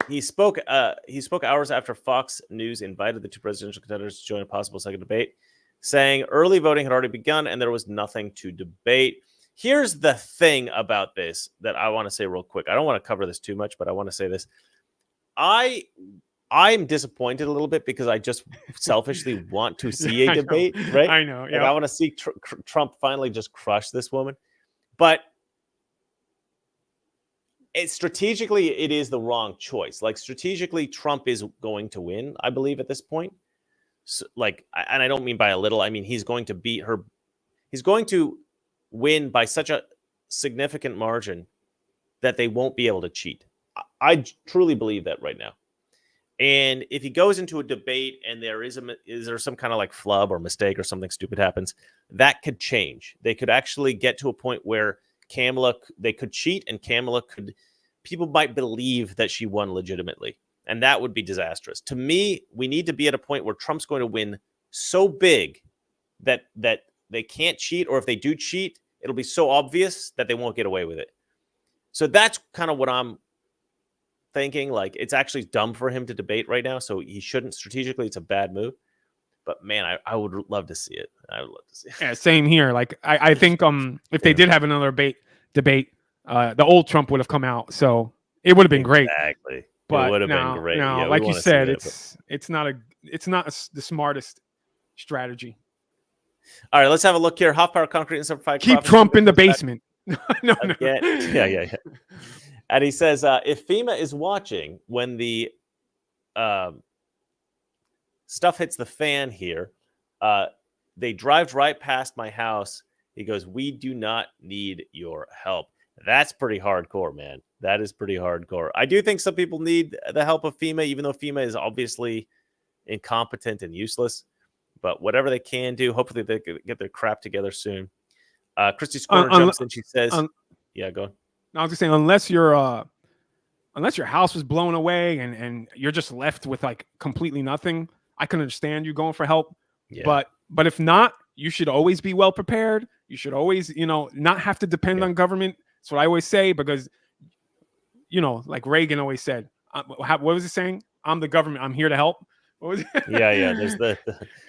He spoke hours after Fox News invited the two presidential contenders to join a possible second debate, saying early voting had already begun and there was nothing to debate. Here's the thing about this that I want to say real quick. I don't want to cover this too much, but I want to say this. I'm disappointed a little bit because I just selfishly want to see a debate, right? I know. Yeah. Like I want to see Trump finally just crush this woman. But strategically, it is the wrong choice. Like strategically, Trump is going to win, I believe, at this point. So, like, and I don't mean by a little. I mean, he's going to beat her. He's going to win by such a significant margin that they won't be able to cheat. I truly believe that right now. And if he goes into a debate and is there some kind of like flub or mistake or something stupid happens, that could change. They could actually get to a point where they could cheat and people might believe that she won legitimately. And that would be disastrous. To me, we need to be at a point where Trump's going to win so big that they can't cheat, or if they do cheat, it'll be so obvious that they won't get away with it. So that's kind of what I'm thinking. Like, it's actually dumb for him to debate right now, so he shouldn't. Strategically, it's a bad move. But man, I would love to see it. I would love to see it. Yeah, same here. Like I think if they did have another debate, the old Trump would have come out. So it would have been great. Exactly. But it would have been great. No, yeah, like you said, it's not the smartest strategy. All right, let's have a look here. Half Power Concrete and Simplified. Keep Trump in the basement. No. Yeah. And he says, if FEMA is watching when the stuff hits the fan here, they drive right past my house. He goes, we do not need your help. That's pretty hardcore, man. That is pretty hardcore. I do think some people need the help of FEMA, even though FEMA is obviously incompetent and useless. But whatever they can do, hopefully they can get their crap together soon. Christy's Corner jumps in. She says, yeah, go on. I was just saying, unless your house was blown away and you're just left with like completely nothing, I can understand you going for help. Yeah. But if not, you should always be well prepared. You should always, not have to depend on government. That's what I always say, because, like Reagan always said, what was he saying? I'm the government. I'm here to help. What was it? Yeah. There's the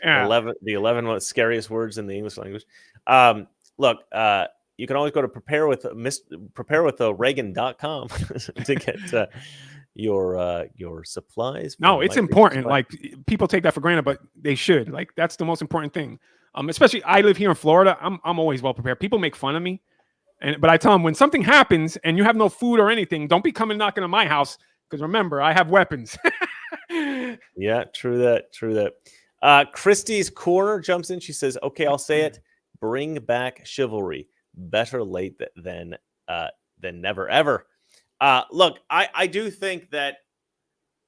11 scariest words in the English language. Look, you can always go to preparewithreagan.com to get your supplies. No, it's important. Like, people take that for granted, but they should. Like, that's the most important thing. Especially, I live here in Florida. I'm always well prepared. People make fun of me, but I tell them, when something happens and you have no food or anything, don't be coming knocking on my house, because remember, I have weapons. Yeah, true that. Christy's Corner jumps in. She says, okay, I'll say it. Bring back chivalry. Better late than never, ever. Look, I do think that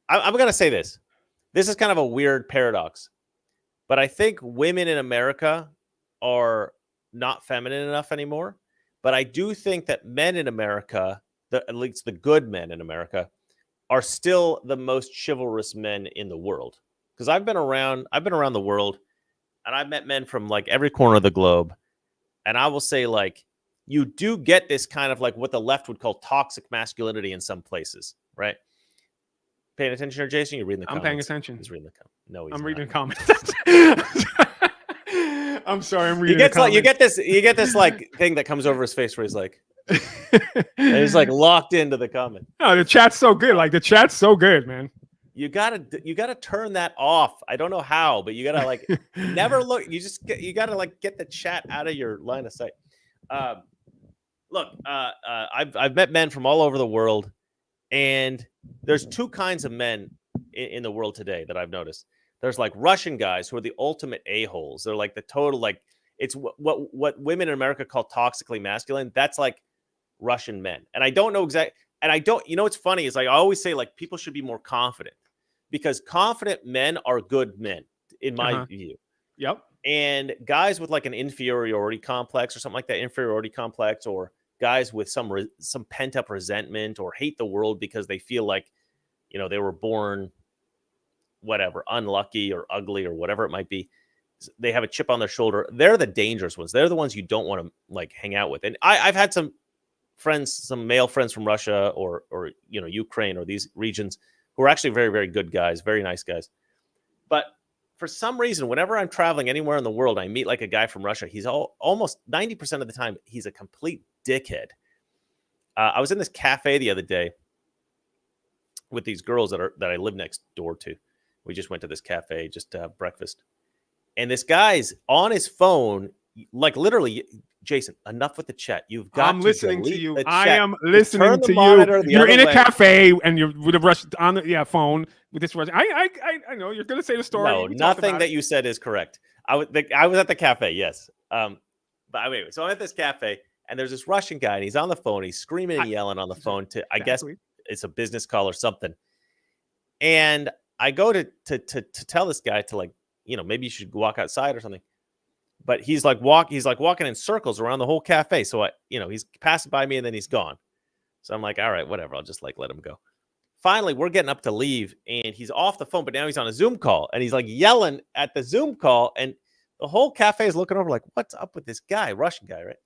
I'm going to say this. This is kind of a weird paradox, but I think women in America are not feminine enough anymore. But I do think that men in America, at least the good men in America, are still the most chivalrous men in the world. Because I've been around the world, and I've met men from like every corner of the globe. And I will say, like, you do get this kind of like what the left would call toxic masculinity in some places, right? Paying attention here, Jason? You're reading the comments. I'm paying attention. He's reading the comments. No, he's I'm not. reading the comments. I'm sorry, I'm reading the comments. You get this like thing that comes over his face where he's like, and he's like locked into the comment. No, the chat's so good. Like, the chat's so good, man. You gotta turn that off. I don't know how, but you gotta like never look. You gotta like get the chat out of your line of sight. Look, I've met men from all over the world, and there's two kinds of men in the world today that I've noticed. There's like Russian guys who are the ultimate a-holes. They're like the total, like, It's what women in America call toxically masculine. That's like Russian men. And I don't know exactly. And I don't, what's funny is I always say like people should be more confident because confident men are good men in my view. Yep. And guys with like an inferiority complex or something like that, inferiority complex, or guys with some pent up resentment or hate the world because they feel like, they were born, whatever, unlucky or ugly or whatever it might be. They have a chip on their shoulder. They're the dangerous ones. They're the ones you don't want to like hang out with. And I've had some male friends from Russia or Ukraine or these regions who are actually very, very good guys, very nice guys. But for some reason, whenever I'm traveling anywhere in the world, I meet like a guy from Russia. He's almost 90% of the time, he's a complete dickhead. I was in this cafe the other day with these girls that I live next door to. We just went to this cafe just to have breakfast. And this guy's on his phone, like literally, Jason, enough with the chat. You've got I'm listening to you. I chat. am listening to you. You're in a cafe and you're with a rush on the phone with this rush. I know you're going to say the story. No, nothing that you said is correct. I was at the cafe, yes. But anyway, so I'm at this cafe and there's this Russian guy and he's on the phone. He's screaming and yelling on the phone to, I guess it's a business call or something. And I go to tell this guy to like, maybe you should walk outside or something. But he's like walking in circles around the whole cafe. So he's passing by me and then he's gone. So I'm like, all right, whatever. I'll just like let him go. Finally, we're getting up to leave and he's off the phone, but now he's on a Zoom call and he's like yelling at the Zoom call. And the whole cafe is looking over like, what's up with this guy? Russian guy, right?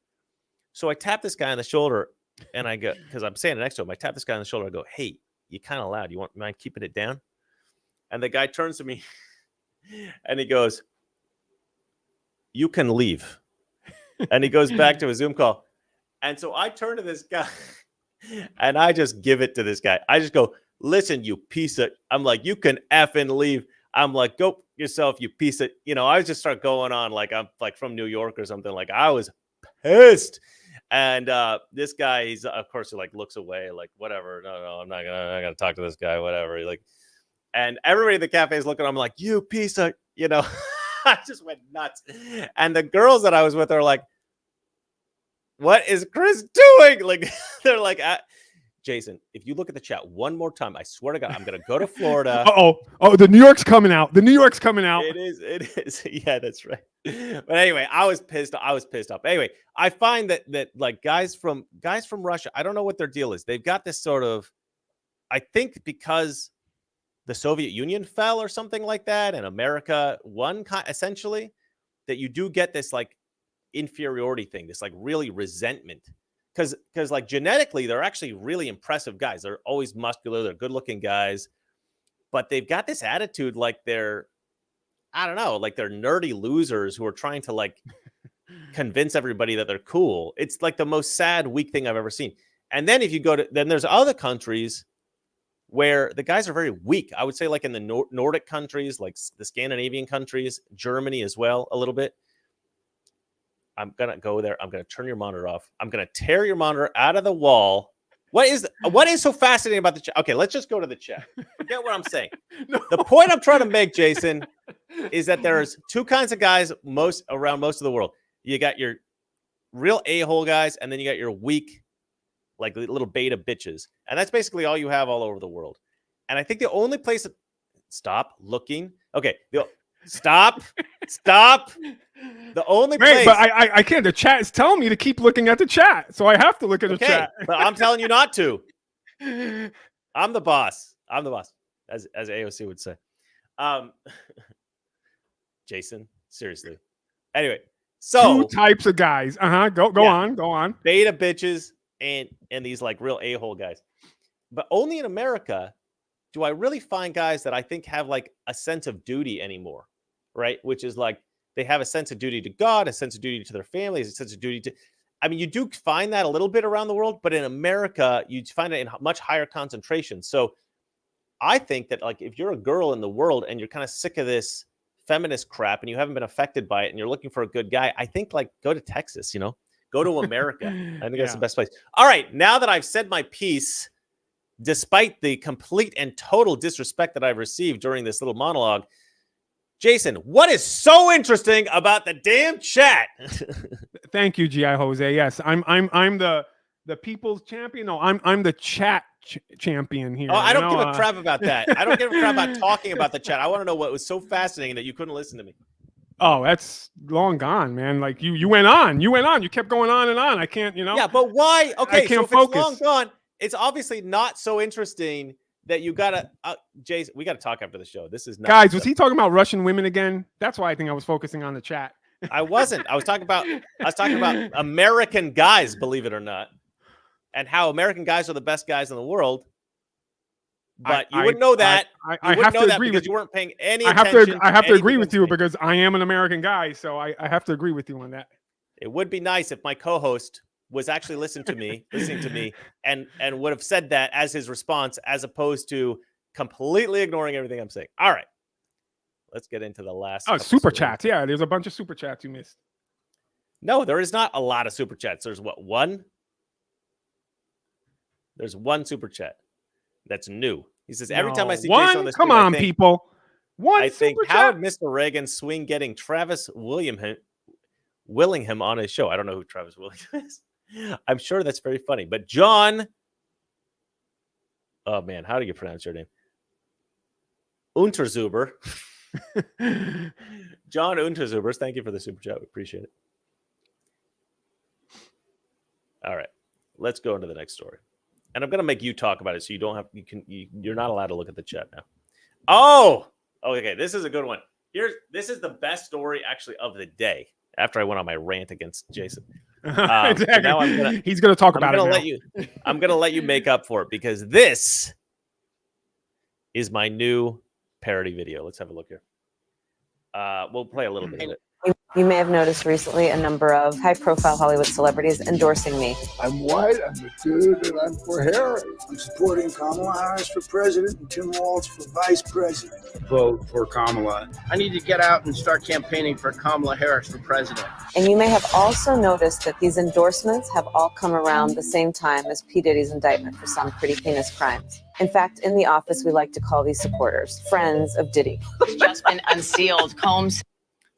So I tap this guy on the shoulder and I go, because I'm standing next to him. I tap this guy on the shoulder. I go, hey, you kind of loud. You mind keeping it down? And the guy turns to me and he goes, you can leave. And he goes back to his Zoom call. And so I turn to this guy and I just give it to this guy. I just go, listen, you piece of, I'm like, you can effing leave. I'm like, go yourself, you piece of, I just start going on like I'm like from New York or something. Like I was pissed. And this guy, he's of course he like looks away, like whatever. No, I'm not gonna talk to this guy, whatever. Like, and everybody in the cafe is looking at him like, you piece of, I just went nuts. And the girls that I was with are like, what is Chris doing? Like, they're like, Jason, if you look at the chat one more time, I swear to God, I'm going to go to Florida. Oh, the New York's coming out. The New York's coming out. It is. Yeah, that's right. But anyway, I was pissed off. Anyway, I find that like guys from Russia, I don't know what their deal is. They've got this sort of, I think because the Soviet Union fell or something like that, and America won, essentially, that you do get this like inferiority thing, this like really resentment, because like genetically they're actually really impressive guys. They're always muscular, they're good looking guys, but they've got this attitude like they're, I don't know, like they're nerdy losers who are trying to like convince everybody that they're cool. It's like the most sad, weak thing I've ever seen. And then if you go to, then there's other countries where the guys are very weak. I would say like in the Nordic countries, like the Scandinavian countries, Germany as well, a little bit. I'm going to go there. I'm going to turn your monitor off. I'm going to tear your monitor out of the wall. What is so fascinating about the chat? Okay, let's just go to the chat. Forget what I'm saying. No. The point I'm trying to make, Jason, is that there's two kinds of guys around most of the world. You got your real a-hole guys, and then you got your weak, like little beta bitches. And that's basically all you have all over the world. And I think the only place that... Stop looking. Okay, stop. The only place... but I can't. The chat is telling me to keep looking at the chat, so I have to look at the chat. But I'm telling you not to. I'm the boss, as AOC would say. Jason, seriously. Anyway, so... Two types of guys. Go on. Beta bitches and these like real a-hole guys. But only in America do I really find guys that I think have like a sense of duty anymore, right? Which is like they have a sense of duty to God, a sense of duty to their families, a sense of duty to... I mean, you do find that a little bit around the world, but in America, you find it in much higher concentration. So I think that like if you're a girl in the world and you're kind of sick of this feminist crap and you haven't been affected by it and you're looking for a good guy, I think like go to Texas, go to America. I think that's the best place. All right. Now that I've said my piece, despite the complete and total disrespect that I've received during this little monologue, Jason, what is so interesting about the damn chat? Thank you, G.I. Jose. Yes, I'm the people's champion. No, I'm the chat champion here. Oh, I don't give a crap about that. I don't give a crap about talking about the chat. I want to know what was so fascinating that you couldn't listen to me. Oh, that's long gone, man. Like you went on. You kept going on and on. I can't, Yeah, but why? Okay, I can't so if focus. it's long gone, it's obviously not so interesting that you gotta, Jason. We gotta talk after the show. This is not. Guys, was he talking about Russian women again? That's why I think I was focusing on the chat. I wasn't. I was talking about American guys, believe it or not, and how American guys are the best guys in the world. But you wouldn't know that. I have to agree because with you weren't paying any I attention. have to agree with you because I am an American guy, so I have to agree with you on that. It would be nice if my co-host was actually listening to me, and would have said that as his response, as opposed to completely ignoring everything I'm saying. All right. Let's get into the last. Oh, super chats. Yeah, there's a bunch of super chats you missed. No, there is not a lot of super chats. There's one? There's one super chat that's new. He says, every time I see Jason on the screen, I think, people. I think, how did Mr. Reagan swing getting Travis Willingham on his show? I don't know who Travis Willingham is. I'm sure that's very funny. But John, oh man, how do you pronounce your name? Unterzuber. John Unterzubers, thank you for the super chat. We appreciate it. All right, let's go into the next story, and I'm gonna make you talk about it, so you don't have you're not allowed to look at the chat now. Oh, okay, this is a good one. This is the best story actually of the day. After I went on my rant against Jason, exactly. So now he's gonna talk about it. I'm gonna let you make up for it because this is my new parody video. Let's have a look here. We'll play a little bit of it. You may have noticed recently a number of high-profile Hollywood celebrities endorsing me. I'm white, I'm a dude, and I'm for Harris. I'm supporting Kamala Harris for president and Tim Walz for vice president. Vote for Kamala. I need to get out and start campaigning for Kamala Harris for president. And you may have also noticed that these endorsements have all come around the same time as P. Diddy's indictment for some pretty heinous crimes. In fact, in the office, we like to call these supporters friends of Diddy. Just been unsealed. Combs.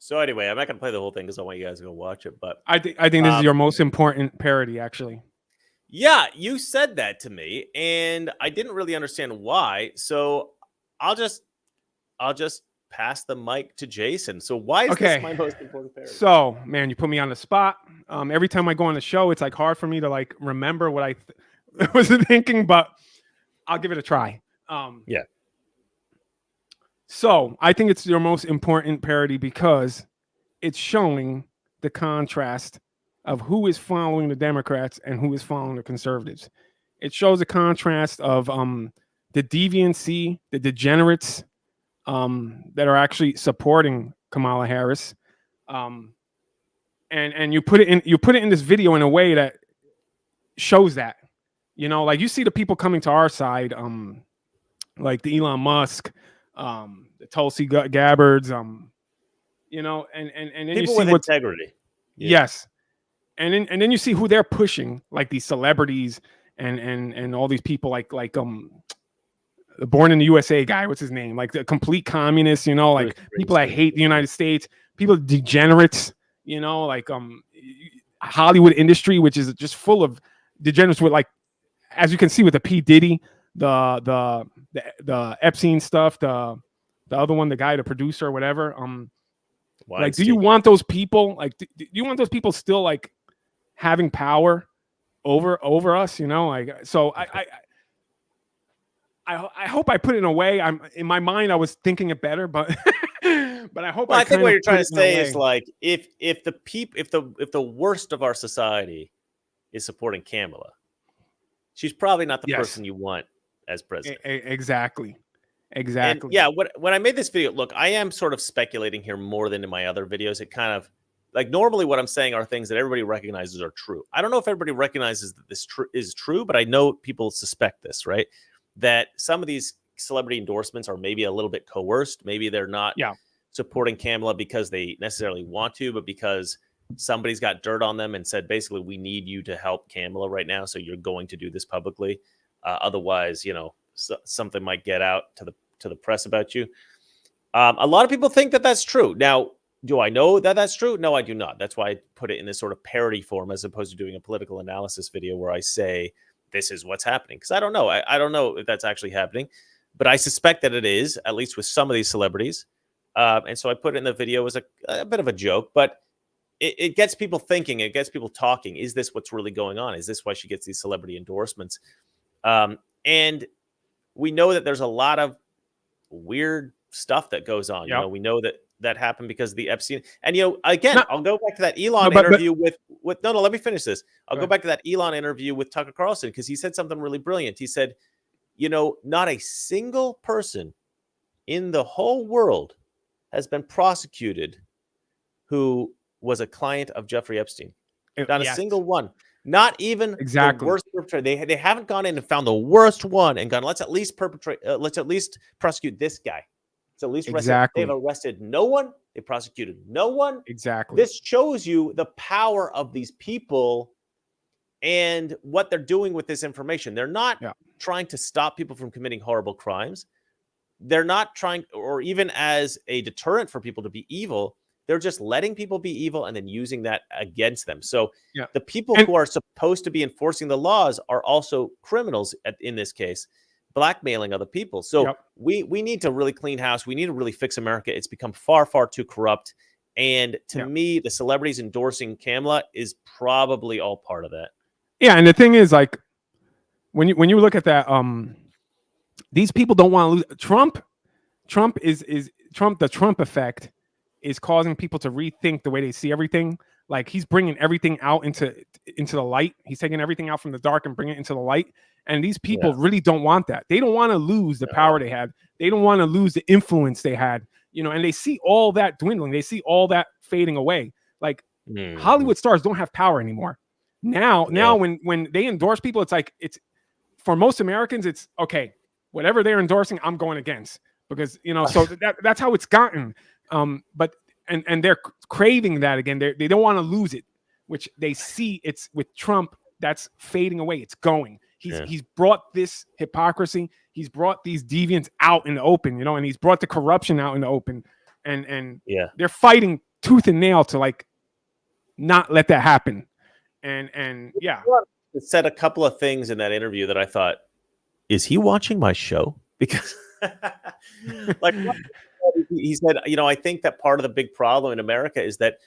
So anyway, I'm not going to play the whole thing because I want you guys to go watch it. But I think this is your most important parody, actually. Yeah, you said that to me, and I didn't really understand why. So I'll just pass the mic to Jason. So why is this my most important parody? So, man, you put me on the spot. Every time I go on the show, it's like hard for me to like remember what I was thinking, but I'll give it a try. Yeah. So I think it's your most important parody because it's showing the contrast of who is following the Democrats and who is following the conservatives. It shows a contrast of the deviancy, the degenerates that are actually supporting Kamala Harris. And you put it in this video in a way that shows that, you know, like you see the people coming to our side, like the Elon Musk, the Tulsi Gabbards, you know, and then people you see with integrity. Yeah. Yes. And then you see who they're pushing, like these celebrities and all these people like the Born in the USA guy, what's his name? Like the complete communists, you know, like people that hate the United States, people degenerates, you know, like Hollywood industry, which is just full of degenerates with, like, as you can see with the P. Diddy, the Epstein stuff, the other one, the guy, the producer or whatever. Like, do you want those people? Like, do you want those people still like having power over us? You know, like, so I hope I put it in a way. I'm in my mind, I was thinking it better, but but I hope. Well, I think what you're trying to say is like if the worst of our society is supporting Kamala, she's probably not the person you want as president. Exactly. And yeah, when I made this video, look, I am sort of speculating here more than in my other videos. It kind of like normally what I'm saying are things that everybody recognizes are true. I don't know if everybody recognizes that this is true, but I know people suspect this, right? That some of these celebrity endorsements are maybe a little bit coerced. Maybe they're not supporting Kamala because they necessarily want to, but because somebody's got dirt on them and said, basically, we need you to help Kamala right now. So you're going to do this publicly. Otherwise, you know, something might get out to the press about you. A lot of people think that that's true. Now, do I know that that's true? No, I do not. That's why I put it in this sort of parody form as opposed to doing a political analysis video where I say this is what's happening. Because I don't know. I don't know if that's actually happening, but I suspect that it is, at least with some of these celebrities. And so I put it in the video as a bit of a joke, but it gets people thinking. It gets people talking. Is this what's really going on? Is this why she gets these celebrity endorsements? And we know that there's a lot of weird stuff that goes on. Yep. You know, we know that happened because of the Epstein. And again, No. I'll go back to that Elon but- interview with no, let me finish this. I'll Go go ahead. back to that Elon interview with Tucker Carlson because he said something really brilliant. He said, not a single person in the whole world has been prosecuted who was a client of Jeffrey Epstein. Not a Yes. single one. Not even Exactly. the worst perpetrator. They haven't gone in and found the worst one and gone, let's at least prosecute this guy. It's at least arrested. Exactly. They've arrested no one. They prosecuted no one. Exactly. This shows you the power of these people and what they're doing with this information. They're not trying to stop people from committing horrible crimes. They're not trying, or even as a deterrent for people to be evil. They're just letting people be evil and then using that against them. So the people who are supposed to be enforcing the laws are also criminals in this case, blackmailing other people. So we need to really clean house. We need to really fix America. It's become far, far too corrupt. And to me, the celebrities endorsing Kamala is probably all part of that. Yeah, and the thing is, like, when you look at that, these people don't want to lose. Trump is the Trump effect is causing people to rethink the way they see everything. Like, he's bringing everything out into the light. He's taking everything out from the dark and bringing it into the light. And these people really don't want that. They don't want to lose the power they had. They don't want to lose the influence they had. And they see all that dwindling. They see all that fading away. Like, Hollywood stars don't have power anymore. Now when they endorse people, it's like, it's for most Americans, it's okay, whatever they're endorsing, I'm going against, because so that's how it's gotten. But they're craving that again. They don't want to lose it, which they see it's with Trump that's fading away. It's going. He's brought this hypocrisy. He's brought these deviants out in the open, and he's brought the corruption out in the open, and they're fighting tooth and nail to like not let that happen. And it said a couple of things in that interview that I thought, is he watching my show? Because like he said, I think that part of the big problem in America is that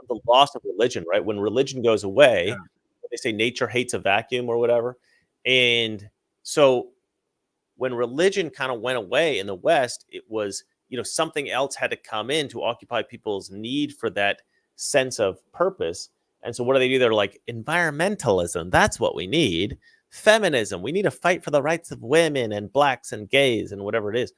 the loss of religion, right? When religion goes away, they say nature hates a vacuum or whatever. And so when religion kind of went away in the West, it was, something else had to come in to occupy people's need for that sense of purpose. And so what do? They're like, environmentalism, that's what we need. Feminism, we need to fight for the rights of women and blacks and gays and whatever it is.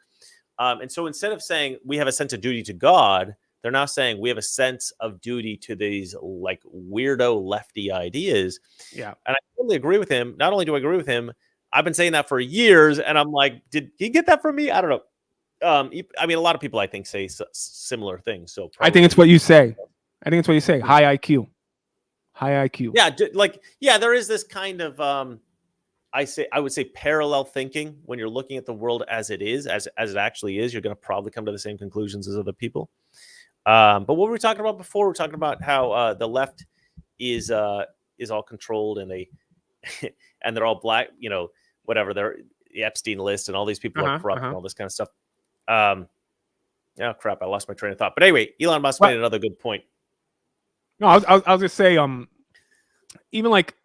And so instead of saying we have a sense of duty to God, they're now saying we have a sense of duty to these like weirdo lefty ideas. Yeah. And I totally agree with him. Not only do I agree with him, I've been saying that for years. And I'm like, did he get that from me? I don't know. I mean, a lot of people I think say similar things. So I think it's what you say. High IQ. High IQ. Yeah, there is this kind of I would say parallel thinking when you're looking at the world as it is, as it actually is. You're going to probably come to the same conclusions as other people. But what were we talking about before? We're talking about how the left is all controlled and and they're all black. Whatever, they're the Epstein list and all these people are corrupt and all this kind of stuff. Oh crap! I lost my train of thought. But anyway, Elon Musk made another good point. No, I'll just say, even like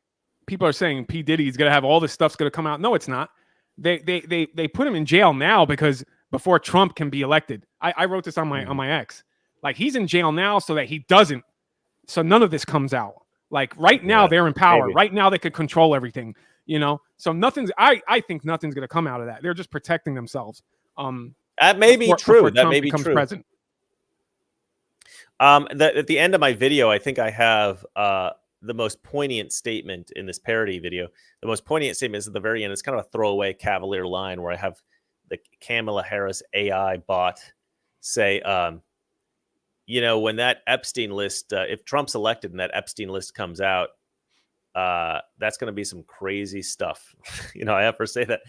people are saying P. Diddy's gonna have all this stuff's gonna come out. No, it's not. They put him in jail now because before Trump can be elected. I wrote this on my ex. Like, he's in jail now so that he doesn't. So none of this comes out. Like, right now they're in power. Maybe. Right now they could control everything. So nothing's. I think nothing's gonna come out of that. They're just protecting themselves. That may be true. That may be true. President. At the end of my video, I think I have the most poignant statement in this parody video. The most poignant statement is at the very end. It's kind of a throwaway cavalier line where I have the Kamala Harris AI bot say, when that Epstein list, if Trump's elected and that Epstein list comes out, That's going to be some crazy stuff. I have her say that.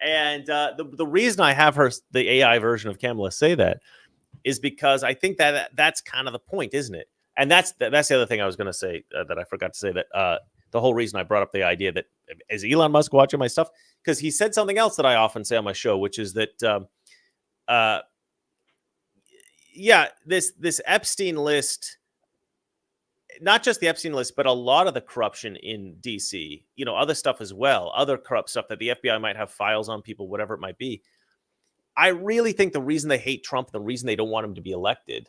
And the reason I have the AI version of Kamala, say that is because I think that's kind of the point, isn't it? And that's the other thing I was going to say that I forgot to say, that the whole reason I brought up the idea that is Elon Musk watching my stuff, because he said something else that I often say on my show, which is that this Epstein list, not just the Epstein list, but a lot of the corruption in DC, other stuff as well, other corrupt stuff that the FBI might have files on people, whatever it might be. I really think the reason they hate Trump, the reason they don't want him to be elected,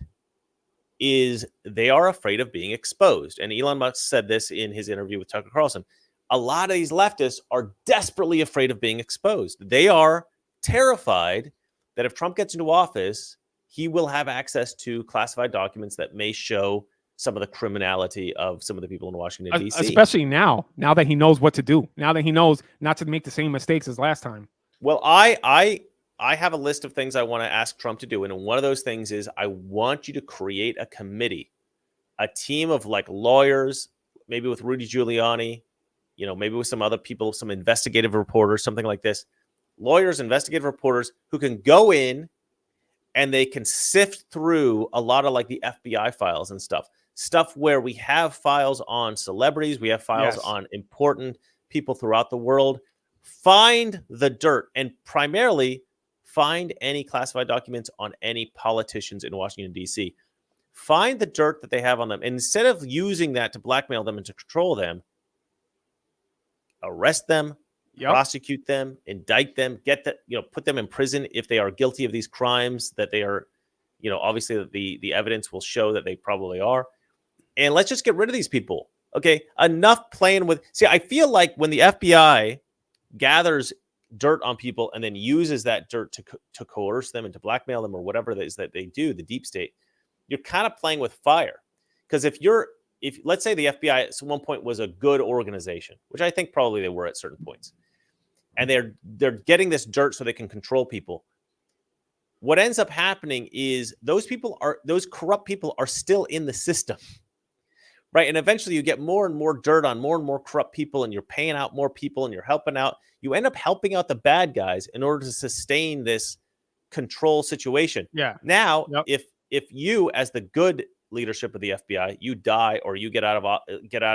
is they are afraid of being exposed. And Elon Musk said this in his interview with Tucker Carlson. A lot of these leftists are desperately afraid of being exposed. They are terrified that if Trump gets into office, he will have access to classified documents that may show some of the criminality of some of the people in Washington, D.C. Especially now that he knows what to do, now that he knows not to make the same mistakes as last time. Well, I have a list of things I want to ask Trump to do. And one of those things is I want you to create a committee, a team of like lawyers, maybe with Rudy Giuliani, maybe with some other people, some investigative reporters, something like this. Lawyers, investigative reporters who can go in and they can sift through a lot of like the FBI files and stuff where we have files on celebrities, we have files on important people throughout the world. Find the dirt and primarily find any classified documents on any politicians in Washington, D.C. Find the dirt that they have on them. And instead of using that to blackmail them and to control them, arrest them, prosecute them, indict them, put them in prison if they are guilty of these crimes that they are, obviously the evidence will show that they probably are. And let's just get rid of these people. Okay, enough playing with. See, I feel like when the FBI gathers dirt on people and then uses that dirt to coerce them and to blackmail them or whatever it is that they do, the deep state, you're kind of playing with fire. Because if let's say the FBI at one point was a good organization, which I think probably they were at certain points, and they're getting this dirt so they can control people, what ends up happening is those corrupt people are still in the system. Right. And eventually you get more and more dirt on more and more corrupt people, and you're paying out more people and you're helping out. You end up helping out the bad guys in order to sustain this control situation. Yeah. Now, if you, as the good leadership of the FBI, you die or you get out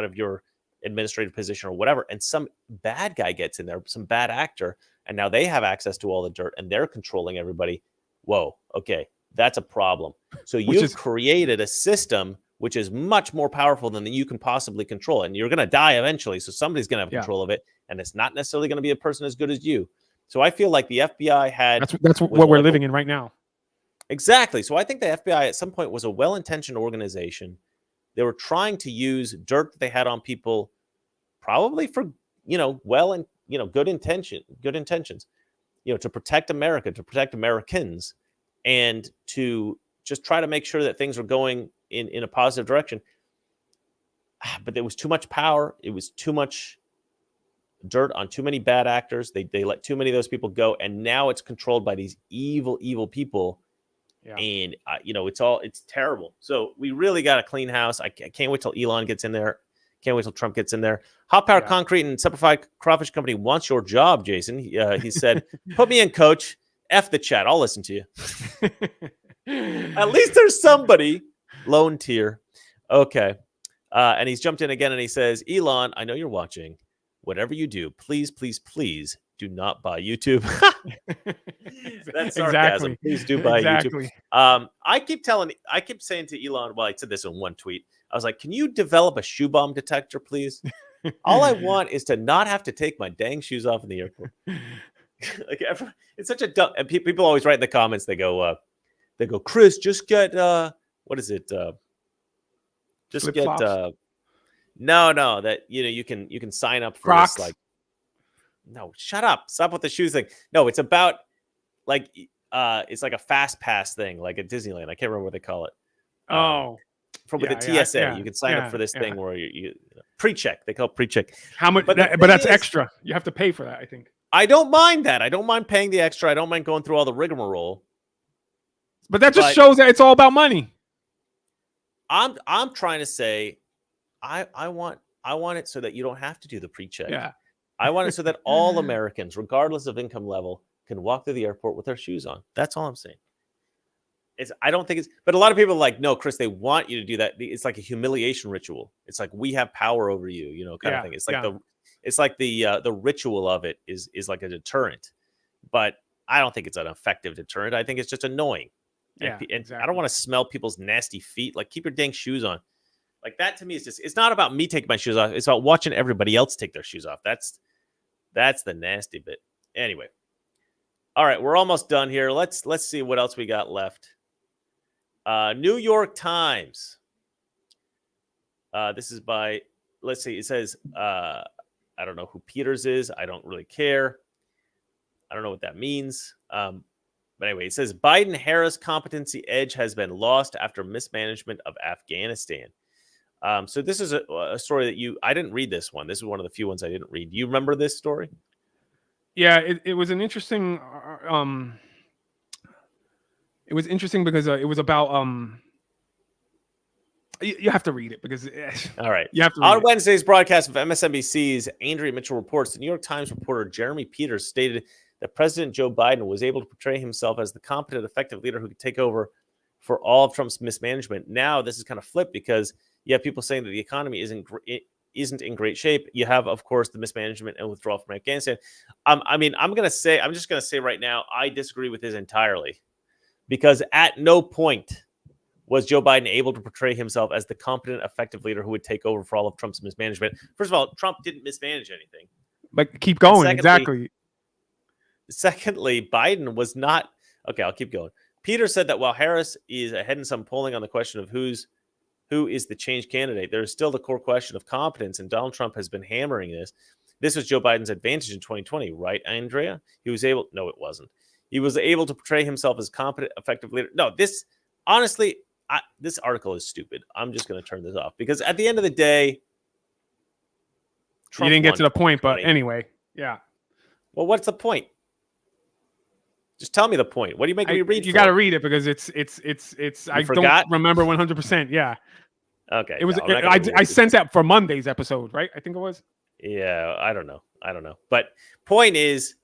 of your administrative position or whatever, and some bad guy gets in there, some bad actor, and now they have access to all the dirt and they're controlling everybody. Whoa. Okay. That's a problem. So you've created a system which is much more powerful than you can possibly control. And you're going to die eventually. So somebody's going to have control of it. And it's not necessarily going to be a person as good as you. So I feel like the FBI had... That's what we're living in right now. Exactly. So I think the FBI at some point was a well-intentioned organization. They were trying to use dirt that they had on people, probably for, good intentions, to protect America, to protect Americans, and to just try to make sure that things were going in a positive direction. But there was too much power. It was too much dirt on too many bad actors. They let too many of those people go. And now it's controlled by these evil people. Yeah. And, it's terrible. So we really got a clean house. I can't wait till Elon gets in there. Can't wait till Trump gets in there. Hot Power Concrete and Simplified Crawfish Company wants your job, Jason. He said, put me in, coach. F the chat. I'll listen to you. At least there's somebody. Lone tier. Okay. And he's jumped in again and he says, Elon, I know you're watching. Whatever you do, please, please, please do not buy YouTube. That's sarcasm. Exactly. Please do buy YouTube. I keep saying to Elon, well, I said this in one tweet. I was like, can you develop a shoe bomb detector, please? All I want is to not have to take my dang shoes off in the airport. It's such a dumb, and people always write in the comments, they go, Chris, just get, what is it? Just Flip-flops? get, no, that, you can sign up for Crocs? this, no, shut up. Stop with the shoes thing. No, it's about it's like a fast pass thing, like at Disneyland. I can't remember what they call it. With the TSA, you can sign up for this thing where you pre-check. They call it pre-check. How much? But that's extra. You have to pay for that, I think. I don't mind that. I don't mind paying the extra. I don't mind going through all the rigmarole. But that just shows that it's all about money. I'm trying to say, I want I want it so that you don't have to do the pre-check. Yeah. I want it so that all Americans, regardless of income level, can walk through the airport with their shoes on. That's all I'm saying. I don't think it's, but a lot of people are like, no, Chris, they want you to do that. It's like a humiliation ritual. It's like we have power over you, kind of thing. It's like the ritual of it is like a deterrent, but I don't think it's an effective deterrent. I think it's just annoying. Yeah, and exactly. I don't want to smell people's nasty feet. Like, keep your dang shoes on. Like, that to me is just, it's not about me taking my shoes off. It's about watching everybody else take their shoes off. That's the nasty bit. Anyway. All right, we're almost done here. Let's see what else we got left. New York Times. This is by, let's see, it says, I don't know who Peters is. I don't really care. I don't know what that means. But anyway, it says Biden-Harris competency edge has been lost after mismanagement of Afghanistan. So this is a story that I didn't read this one. This is one of the few ones I didn't read. Do you remember this story? Yeah, it was an interesting. It was interesting because it was about. You have to read it because. All right. You have to read On Wednesday's broadcast of MSNBC's Andrea Mitchell reports, the New York Times reporter Jeremy Peters stated that President Joe Biden was able to portray himself as the competent, effective leader who could take over for all of Trump's mismanagement. Now this is kind of flipped because you have people saying that the economy isn't in great shape. You have, of course, the mismanagement and withdrawal from Afghanistan. I'm just going to say right now, I disagree with this entirely, because at no point was Joe Biden able to portray himself as the competent, effective leader who would take over for all of Trump's mismanagement. First of all, Trump didn't mismanage anything. But keep going. Exactly. Secondly, Biden was not. Okay, I'll keep going. Peter said that while Harris is ahead in some polling on the question of who is the change candidate, there is still the core question of competence, and Donald Trump has been hammering this. This was Joe Biden's advantage in 2020, right, Andrea? No, it wasn't. He was able to portray himself as competent, effective leader. No, this article is stupid. I'm just going to turn this off because at the end of the day, Trump, you didn't get to the point, but anyway, yeah. Well, what's the point? Just tell me the point. What do you make me read? You got to read it because it's. I forgot? Don't remember 100%. Yeah. Okay. It was. I sent that for Monday's episode, right? I think it was. Yeah, I don't know. But point is,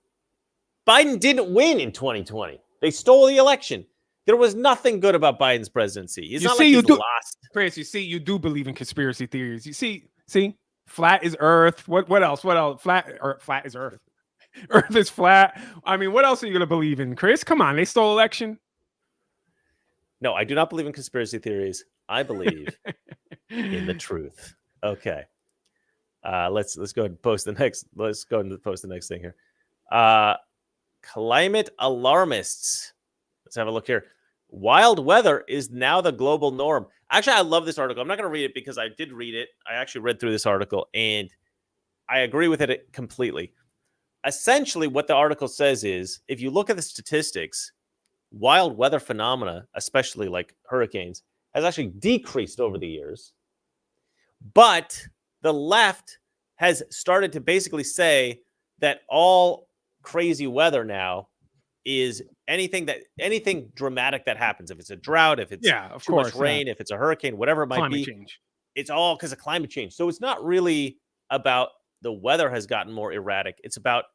Biden didn't win in 2020. They stole the election. There was nothing good about Biden's presidency. It's not like he's lost. Chris, you do believe in conspiracy theories. You see, flat is Earth. What else? Flat is Earth. Earth is flat. I mean, what else are you going to believe in, Chris? Come on, they stole election. No, I do not believe in conspiracy theories. I believe in the truth. Okay. Let's go ahead and post the next. Let's go ahead and post the next thing here. Climate alarmists. Let's have a look here. Wild weather is now the global norm. Actually, I love this article. I'm not going to read it because I did read it. I actually read through this article and I agree with it completely. Essentially, what the article says is, if you look at the statistics, wild weather phenomena, especially like hurricanes, has actually decreased over the years. But the left has started to basically say that all crazy weather now is anything dramatic that happens. If it's a drought, if it's too much rain, if it's a hurricane, whatever it might be, change. It's all because of climate change. So it's not really about the weather has gotten more erratic. It's about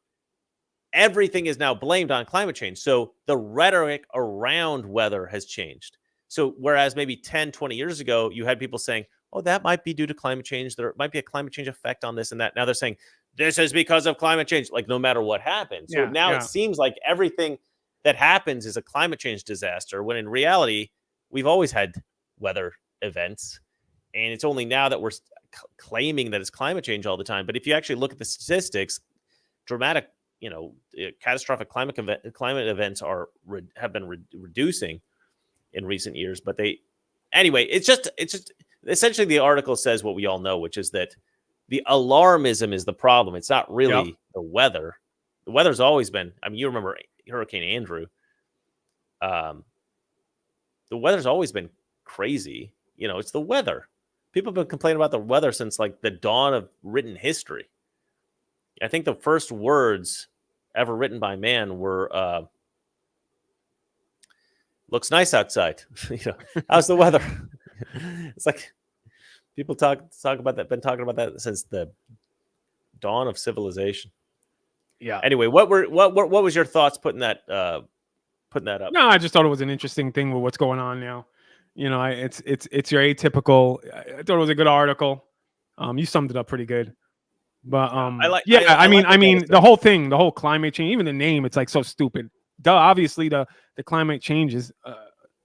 everything is now blamed on climate change. So the rhetoric around weather has changed. So whereas maybe 10, 20 years ago, you had people saying, oh, that might be due to climate change. There might be a climate change effect on this and that. Now they're saying this is because of climate change, like no matter what happens. So now it seems like everything that happens is a climate change disaster, when in reality, we've always had weather events. And it's only now that we're claiming that it's climate change all the time. But if you actually look at the statistics, dramatic, catastrophic climate events have been reducing in recent years. But it's just essentially the article says what we all know, which is that the alarmism is the problem. It's not really the weather. The weather's always been, you remember Hurricane Andrew. The weather's always been crazy. It's the weather. People have been complaining about the weather since like the dawn of written history. I think the first words ever written by man were, looks nice outside. How's the weather? It's like, People talk about that. Been talking about that since the dawn of civilization. Yeah. Anyway, what was your thoughts putting that up? No, I just thought it was an interesting thing with what's going on now. You know, it's your atypical. I thought it was a good article. You summed it up pretty good. But I mean, the whole thing, the whole climate change, even the name, it's like so stupid. Duh, obviously the climate changes.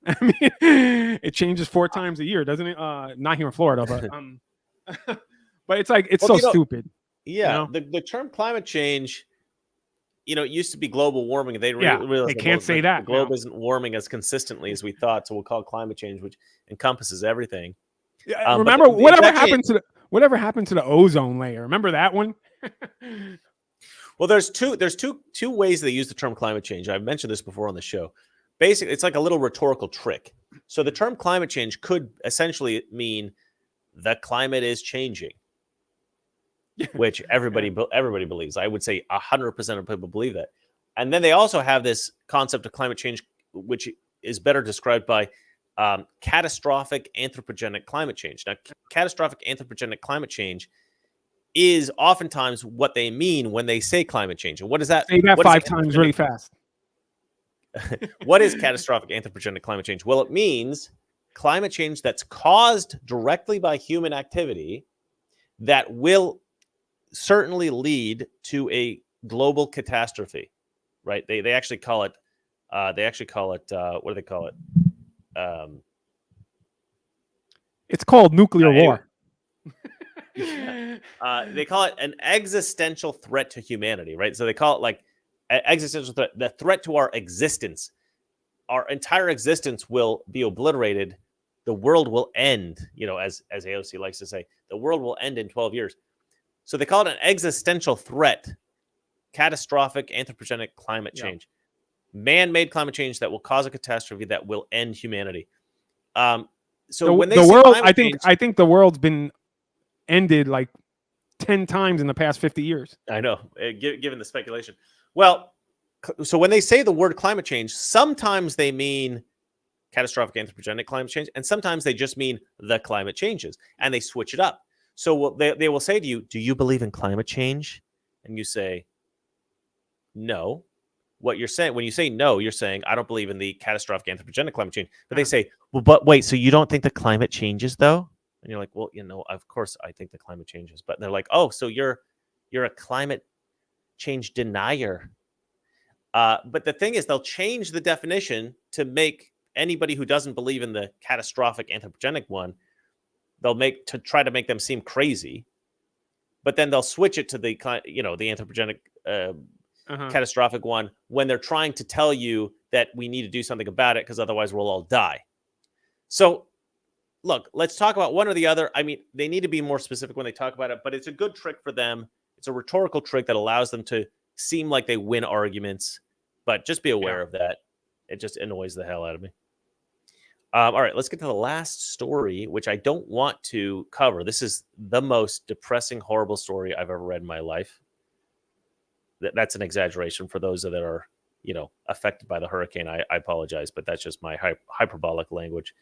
I mean, it changes 4 times a year, doesn't it? Not here in Florida, but but it's like it's so stupid. Yeah, you know? the term climate change. You know, it used to be global warming. They they can't say that. The globe isn't warming as consistently as we thought, so we'll call it climate change, which encompases everything. Remember whatever happened to the ozone layer? Remember that one? Well, there's two ways they use the term climate change. I've mentioned this before on the show. Basically, it's like a little rhetorical trick. So the term climate change could essentially mean the climate is changing. Which everybody believes. I would say 100% of people believe that. And then they also have this concept of climate change, which is better described by catastrophic anthropogenic climate change. Now, catastrophic anthropogenic climate change is oftentimes what they mean when they say climate change. And what is that? Say that 5 times really fast. What is catastrophic anthropogenic climate change? Well, it means climate change that's caused directly by human activity that will certainly lead to a global catastrophe, right? They actually call it what do they call it? It's called nuclear war. They call it an existential threat to humanity, right? So they call it like existential threat, the threat to our existence. Our entire existence will be obliterated. The world will end, you know, as AOC likes to say, the world will end in 12 years. So they call it an existential threat, catastrophic anthropogenic climate change, man-made climate change that will cause a catastrophe that will end humanity. So when they say world, change, I think the world's been ended like 10 times in the past 50 years. I know, given the speculation. Well, so when they say the word climate change, sometimes they mean catastrophic anthropogenic climate change, and sometimes they just mean the climate changes, and they switch it up. So they will say to you, do you believe in climate change? And you say, no. What you're saying, when you say no, you're saying, I don't believe in the catastrophic anthropogenic climate change. But they say, well, but wait, so you don't think the climate changes though? And you're like, well, you know, of course I think the climate changes. But they're like, oh, so you're a climate change denier. But the thing is, they'll change the definition to make anybody who doesn't believe in the catastrophic anthropogenic one, to try to make them seem crazy, but then they'll switch it to the anthropogenic catastrophic one when they're trying to tell you that we need to do something about it because otherwise we'll all die. So look, let's talk about one or the other. I mean, they need to be more specific when they talk about it, but it's a good trick for them. It's a rhetorical trick that allows them to seem like they win arguments, but just be aware of that. It just annoys the hell out of me. All right, let's get to the last story, which I don't want to cover. This is the most depressing, horrible story I've ever read in my life. That's an exaggeration for those that are, you know, affected by the hurricane. I apologize, but that's just my hyperbolic language.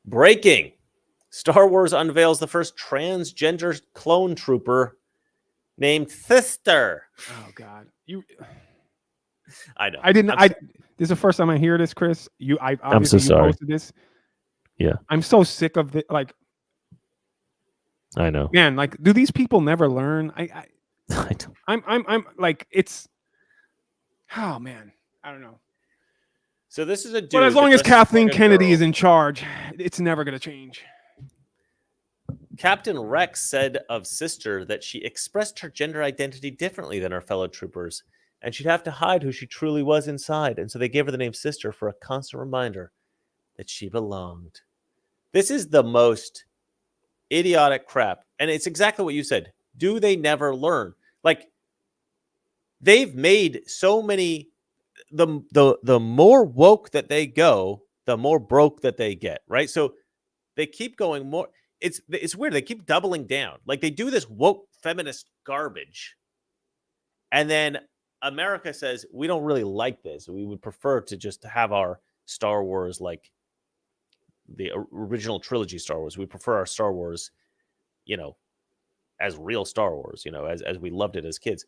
Breaking. Star Wars unveils the first transgender clone trooper named Sister. Oh, God. I know. I didn't. This is the first time I hear this, Chris. I'm so sorry. Posted this. Yeah. I'm so sick of it. Like, I know. Man, like, do these people never learn? I don't. I'm like, it's. Oh man, I don't know. So this is a dude. But as long as Kathleen Kennedy is in charge, it's never gonna change. Captain Rex said of Sister that she expressed her gender identity differently than her fellow troopers, and she'd have to hide who she truly was inside. And so they gave her the name Sister for a constant reminder that she belonged. This is the most idiotic crap. And it's exactly what you said. Do they never learn? Like, they've made so many, the more woke that they go, the more broke that they get, right? So they keep going more. It's weird. They keep doubling down. Like, they do this woke feminist garbage. And then America says, we don't really like this. We would prefer to just have our Star Wars, like, original trilogy Star Wars. We prefer our Star Wars, you know, as real Star Wars, you know, as we loved it as kids.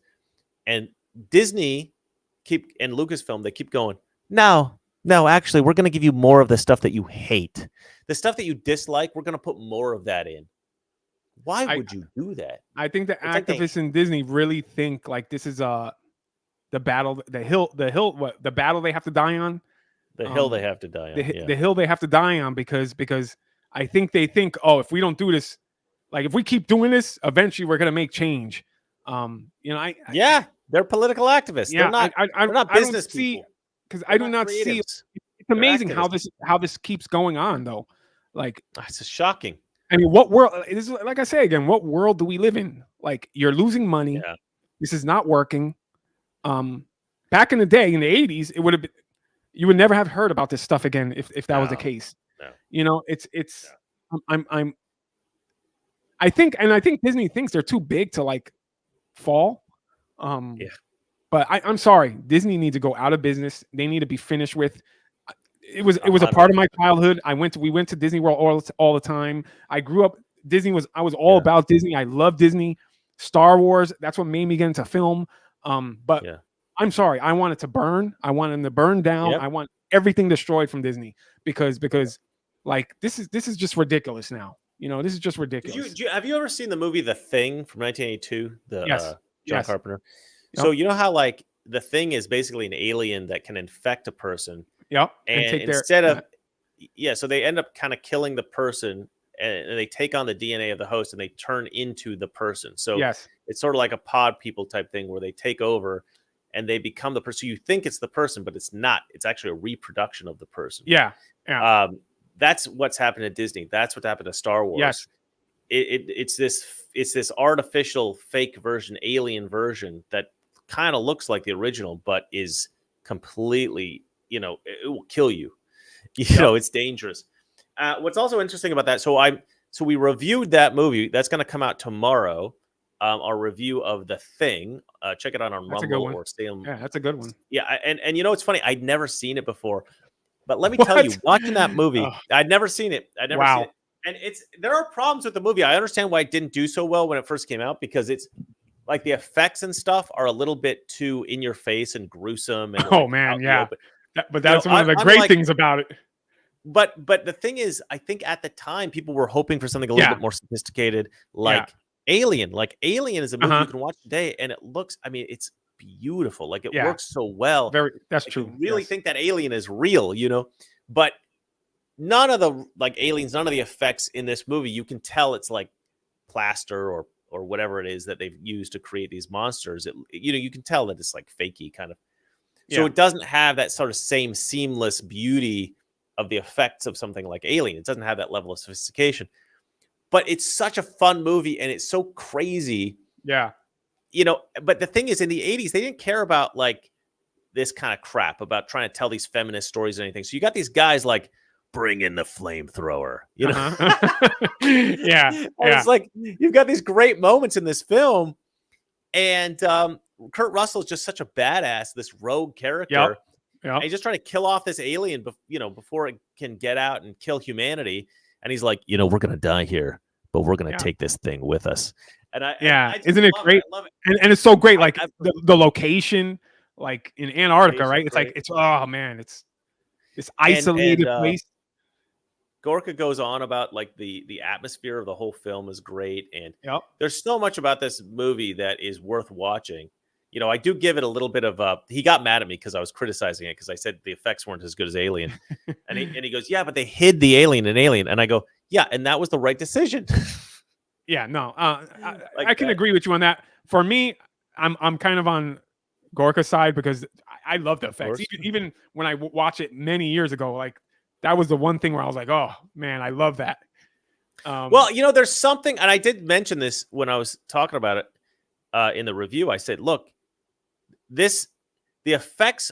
And Disney and Lucasfilm, they keep going, no, actually, we're going to give you more of the stuff that you hate. The stuff that you dislike, we're going to put more of that in. Why would you do that? I think the activists in Disney really think like this is the battle, the hill, the battle they have to die on. The hill they have to die on. The hill they have to die on because I think they think, oh, if we don't do this, like if we keep doing this, eventually we're gonna make change. You know, they're political activists. Yeah, they're not business people. Because I do not see. It's amazing how this keeps going on though. Like it's shocking. I mean, what world? This is like I say again. What world do we live in? Like you're losing money. Yeah. This is not working. Back in the day, in the 80s, it would have been. You would never have heard about this stuff again if that was the case. No. You know, I think Disney thinks they're too big to like fall. But I'm sorry, Disney needs to go out of business. They need to be finished with. It was a part of my childhood. We went to Disney World all the time. I grew up. I was all about Disney. I love Disney, Star Wars. That's what made me get into film. But I'm sorry. I want it to burn. I want them to burn down. Yep. I want everything destroyed from Disney because like this is just ridiculous now. You know, this is just ridiculous. Have you ever seen the movie The Thing from 1982? John Carpenter. Yep. So you know how like The Thing is basically an alien that can infect a person. Yep. And instead of so they end up kind of killing the person and they take on the DNA of the host and they turn into the person. So it's sort of like a pod people type thing where they take over and they become the person. You think it's the person, but it's not. It's actually a reproduction of the person. Yeah. That's what's happened at Disney. That's what happened to Star Wars. Yes. It's this artificial fake version, alien version that kind of looks like the original, but is completely, you know, it will kill you. You know, it's dangerous. What's also interesting about that, so we reviewed that movie. That's going to come out tomorrow. Our review of The Thing. Check it out on Rumble or Salem. Yeah, that's a good one. Yeah, and you know it's funny. I'd never seen it before, but let me tell you, watching that movie, I'd never seen it. I'd never seen it. And there are problems with the movie. I understand why it didn't do so well when it first came out because it's like the effects and stuff are a little bit too in your face and gruesome. And but that's one of the great things about it. But the thing is, I think at the time people were hoping for something a little bit more sophisticated, like Alien. Like Alien is a movie you can watch today, and it looks. I mean, it's beautiful. Like it works so well. That's like, true. You really think that Alien is real, you know? But none of the aliens, none of the effects in this movie, you can tell it's like plaster or whatever it is that they've used to create these monsters. You can tell that it's like fakey kind of. So it doesn't have that sort of same seamless beauty of the effects of something like Alien. It doesn't have that level of sophistication. But it's such a fun movie and it's so crazy. Yeah. You know, but the thing is in the 80s, they didn't care about like this kind of crap about trying to tell these feminist stories or anything. So you got these guys like, bring in the flamethrower, you know? It's like you've got these great moments in this film, and Kurt Russell is just such a badass, this rogue character. And he's just trying to kill off this alien, before it can get out and kill humanity. And he's like, we're gonna die here, but we're gonna take this thing with us. And isn't it great? And it's so great, like the location, like in Antarctica, right? It's great. It's this isolated place. Gorka goes on about like the atmosphere of the whole film is great, and there's so much about this movie that is worth watching. I do give it a little bit of he got mad at me because I was criticizing it because I said the effects weren't as good as Alien, and he goes, yeah, but they hid the alien in Alien, and I go, yeah, and that was the right decision. I can agree with you on that. For me, I'm kind of on Gorka's side because I love the effects. Even when I watched it many years ago, like that was the one thing where I was like, oh man, I love that. Well, there's something, and I did mention this when I was talking about it in the review. I said, look, the effects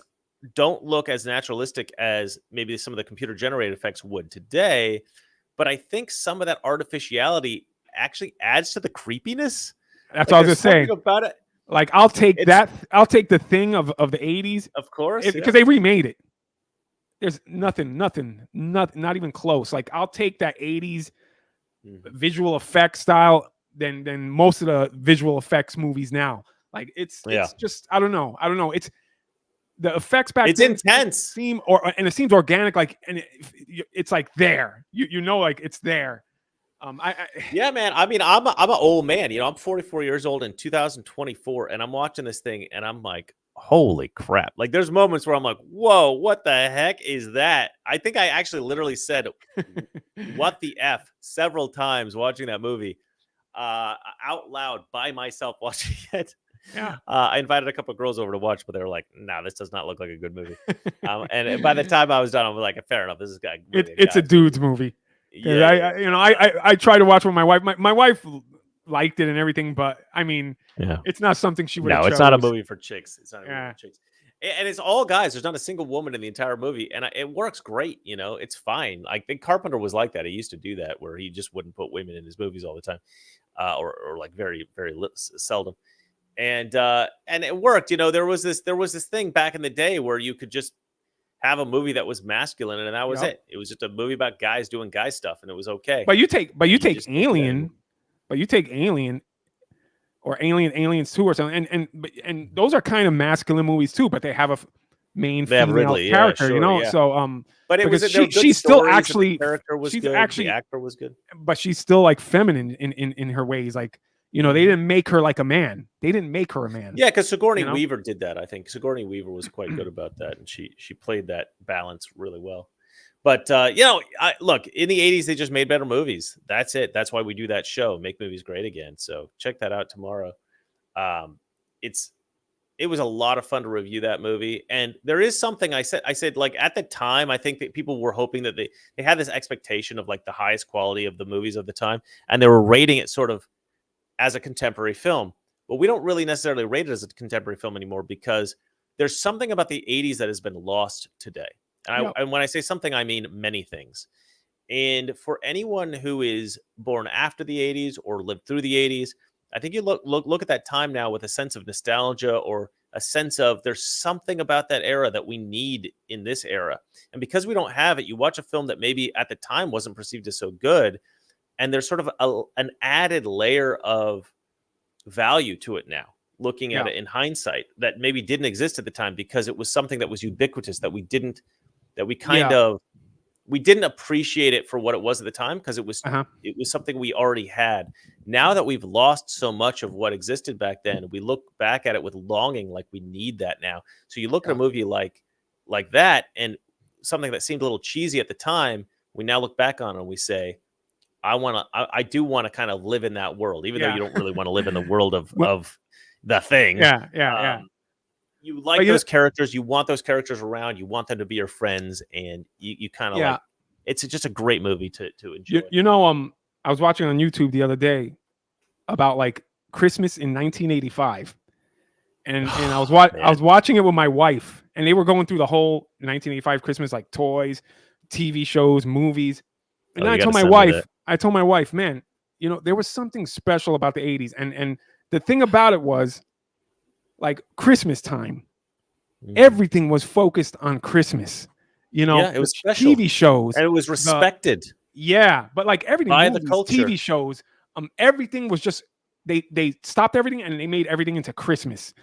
don't look as naturalistic as maybe some of the computer generated effects would today, but I think some of that artificiality actually adds to the creepiness. That's what I was gonna say about it. Like I'll take that. I'll take the Thing of the 80s, of course, because they remade it. there's nothing, not even close. Like I'll take that 80s visual effects style than most of the visual effects movies now. Like it's just I don't know. It's the effects back it's then intense. And it seems organic, like, and it's like there. You know, like it's there. Yeah, man. I mean, I'm an old man. You know, I'm 44 years old in 2024, and I'm watching this thing, and I'm like, holy crap! Like, there's moments where I'm like, whoa, what the heck is that? I think I actually literally said, "What the f" several times watching that movie, out loud by myself watching it. Yeah. I invited a couple of girls over to watch, but they were like, "No, this does not look like a good movie." And by the time I was done, I was like, "Fair enough. This is it's a dude's movie." Yeah, I try to watch with my wife. My wife liked it and everything, but I mean, it's not something she would. No, it's not a movie for chicks. It's not a movie for chicks. And it's all guys. There's not a single woman in the entire movie, and it works great. You know, it's fine. I think Carpenter was like that. He used to do that where he just wouldn't put women in his movies all the time, or like very, very seldom. And it worked. You know, there was this thing back in the day where you could just have a movie that was masculine, and that was it. It was just a movie about guys doing guy stuff, and it was okay. But you take Alien, or Aliens 2 or something, and those are kind of masculine movies too, but they have a main female character, you know. So but it was she's still actually the character was she's good, actually the actor was good, but she's still like feminine in her ways, like. You know, they didn't make her like a man. They didn't make her a man. Yeah, because Sigourney Weaver did that. I think Sigourney Weaver was quite good about that, and she played that balance really well. But look, in the 80s, they just made better movies. That's it. That's why we do that show, Make Movies Great Again. So check that out tomorrow. It was a lot of fun to review that movie, and there is something I said like at the time, I think that people were hoping that they had this expectation of like the highest quality of the movies of the time, and they were rating it sort of as a contemporary film. But we don't really necessarily rate it as a contemporary film anymore because there's something about the 80s that has been lost today. And when I say something, I mean many things. And for anyone who is born after the 80s or lived through the 80s, I think you look at that time now with a sense of nostalgia or a sense of there's something about that era that we need in this era. And because we don't have it, you watch a film that maybe at the time wasn't perceived as so good, and there's sort of an added layer of value to it now, looking at it in hindsight, that maybe didn't exist at the time because it was something that was ubiquitous that we didn't appreciate it for what it was at the time because it was something we already had. Now that we've lost so much of what existed back then, we look back at it with longing, like we need that now. So you look at a movie like that, and something that seemed a little cheesy at the time, we now look back on and we say, I do want to kind of live in that world, even though you don't really want to live in the world of the Thing. You like those characters. You want those characters around. You want them to be your friends, and you kind of like. It's just a great movie to enjoy. You know, I was watching on YouTube the other day about like Christmas in 1985, and I was watching it with my wife, and they were going through the whole 1985 Christmas, like toys, TV shows, movies. And I told my wife, man, you know, there was something special about the 80s. And the thing about it was like Christmas time, everything was focused on Christmas. You know, it was special. TV shows. And it was respected. But like everything, by movies, the culture. TV shows, everything was just, they stopped everything and they made everything into Christmas.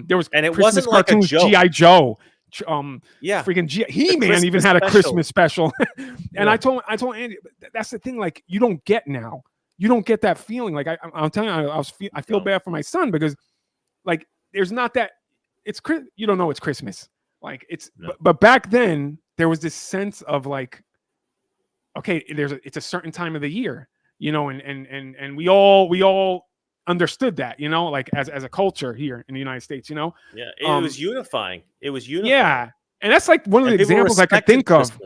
There was and it Christmas wasn't like cartoons, a joke. G.I. Joe. Freaking He-Man even had a Christmas special. And I told Andy, that's the thing, like you don't get now. You don't get that feeling. Like I'm telling you, I feel bad for my son because like there's not that you don't know it's Christmas. Like it's but back then there was this sense of like, okay, it's a certain time of the year, you know, and we all understood that, you know, like as a culture here in the United States, you know. It was unifying. It was unifying. Yeah, and that's like one of the examples I could think of.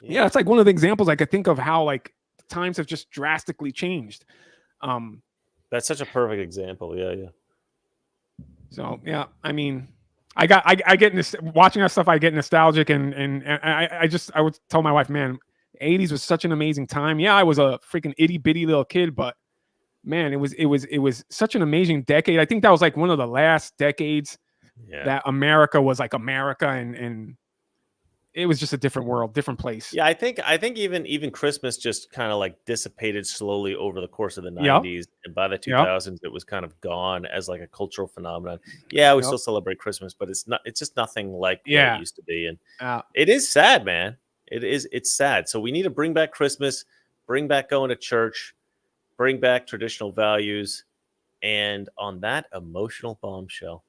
Yeah, it's like one of the examples I could think of how like times have just drastically changed. That's such a perfect example. Yeah. So yeah, I mean, I get watching that stuff. I get nostalgic, and I would tell my wife, man, the 80s was such an amazing time. Yeah, I was a freaking itty bitty little kid, but man, it was such an amazing decade. I think that was like one of the last decades that America was like America, and it was just a different world, different place. Yeah, I think even Christmas just kind of like dissipated slowly over the course of the 90s, and by the 2000s it was kind of gone as like a cultural phenomenon. Yeah, we still celebrate Christmas, but it's just nothing like what it used to be, and it is sad, man. It's sad. So we need to bring back Christmas, bring back going to church, bring back traditional values, and on that emotional bombshell.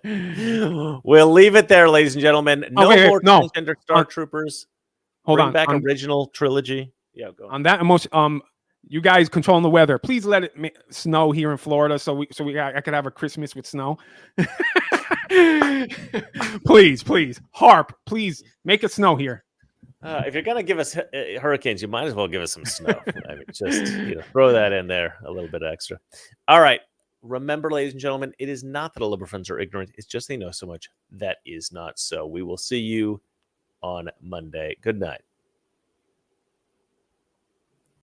We'll leave it there, ladies and gentlemen. No more transgender Star Troopers. Bring back original trilogy. Yeah, go on that emotion. You guys controlling the weather. Please let it snow here in Florida, so I could have a Christmas with snow. please, Harp. Please make it snow here. If you're gonna give us hurricanes, you might as well give us some snow. I mean, just throw that in there a little bit extra. All right. Remember, ladies and gentlemen, it is not that all liberal friends are ignorant. It's just they know so much that is not so. We will see you on Monday. Good night.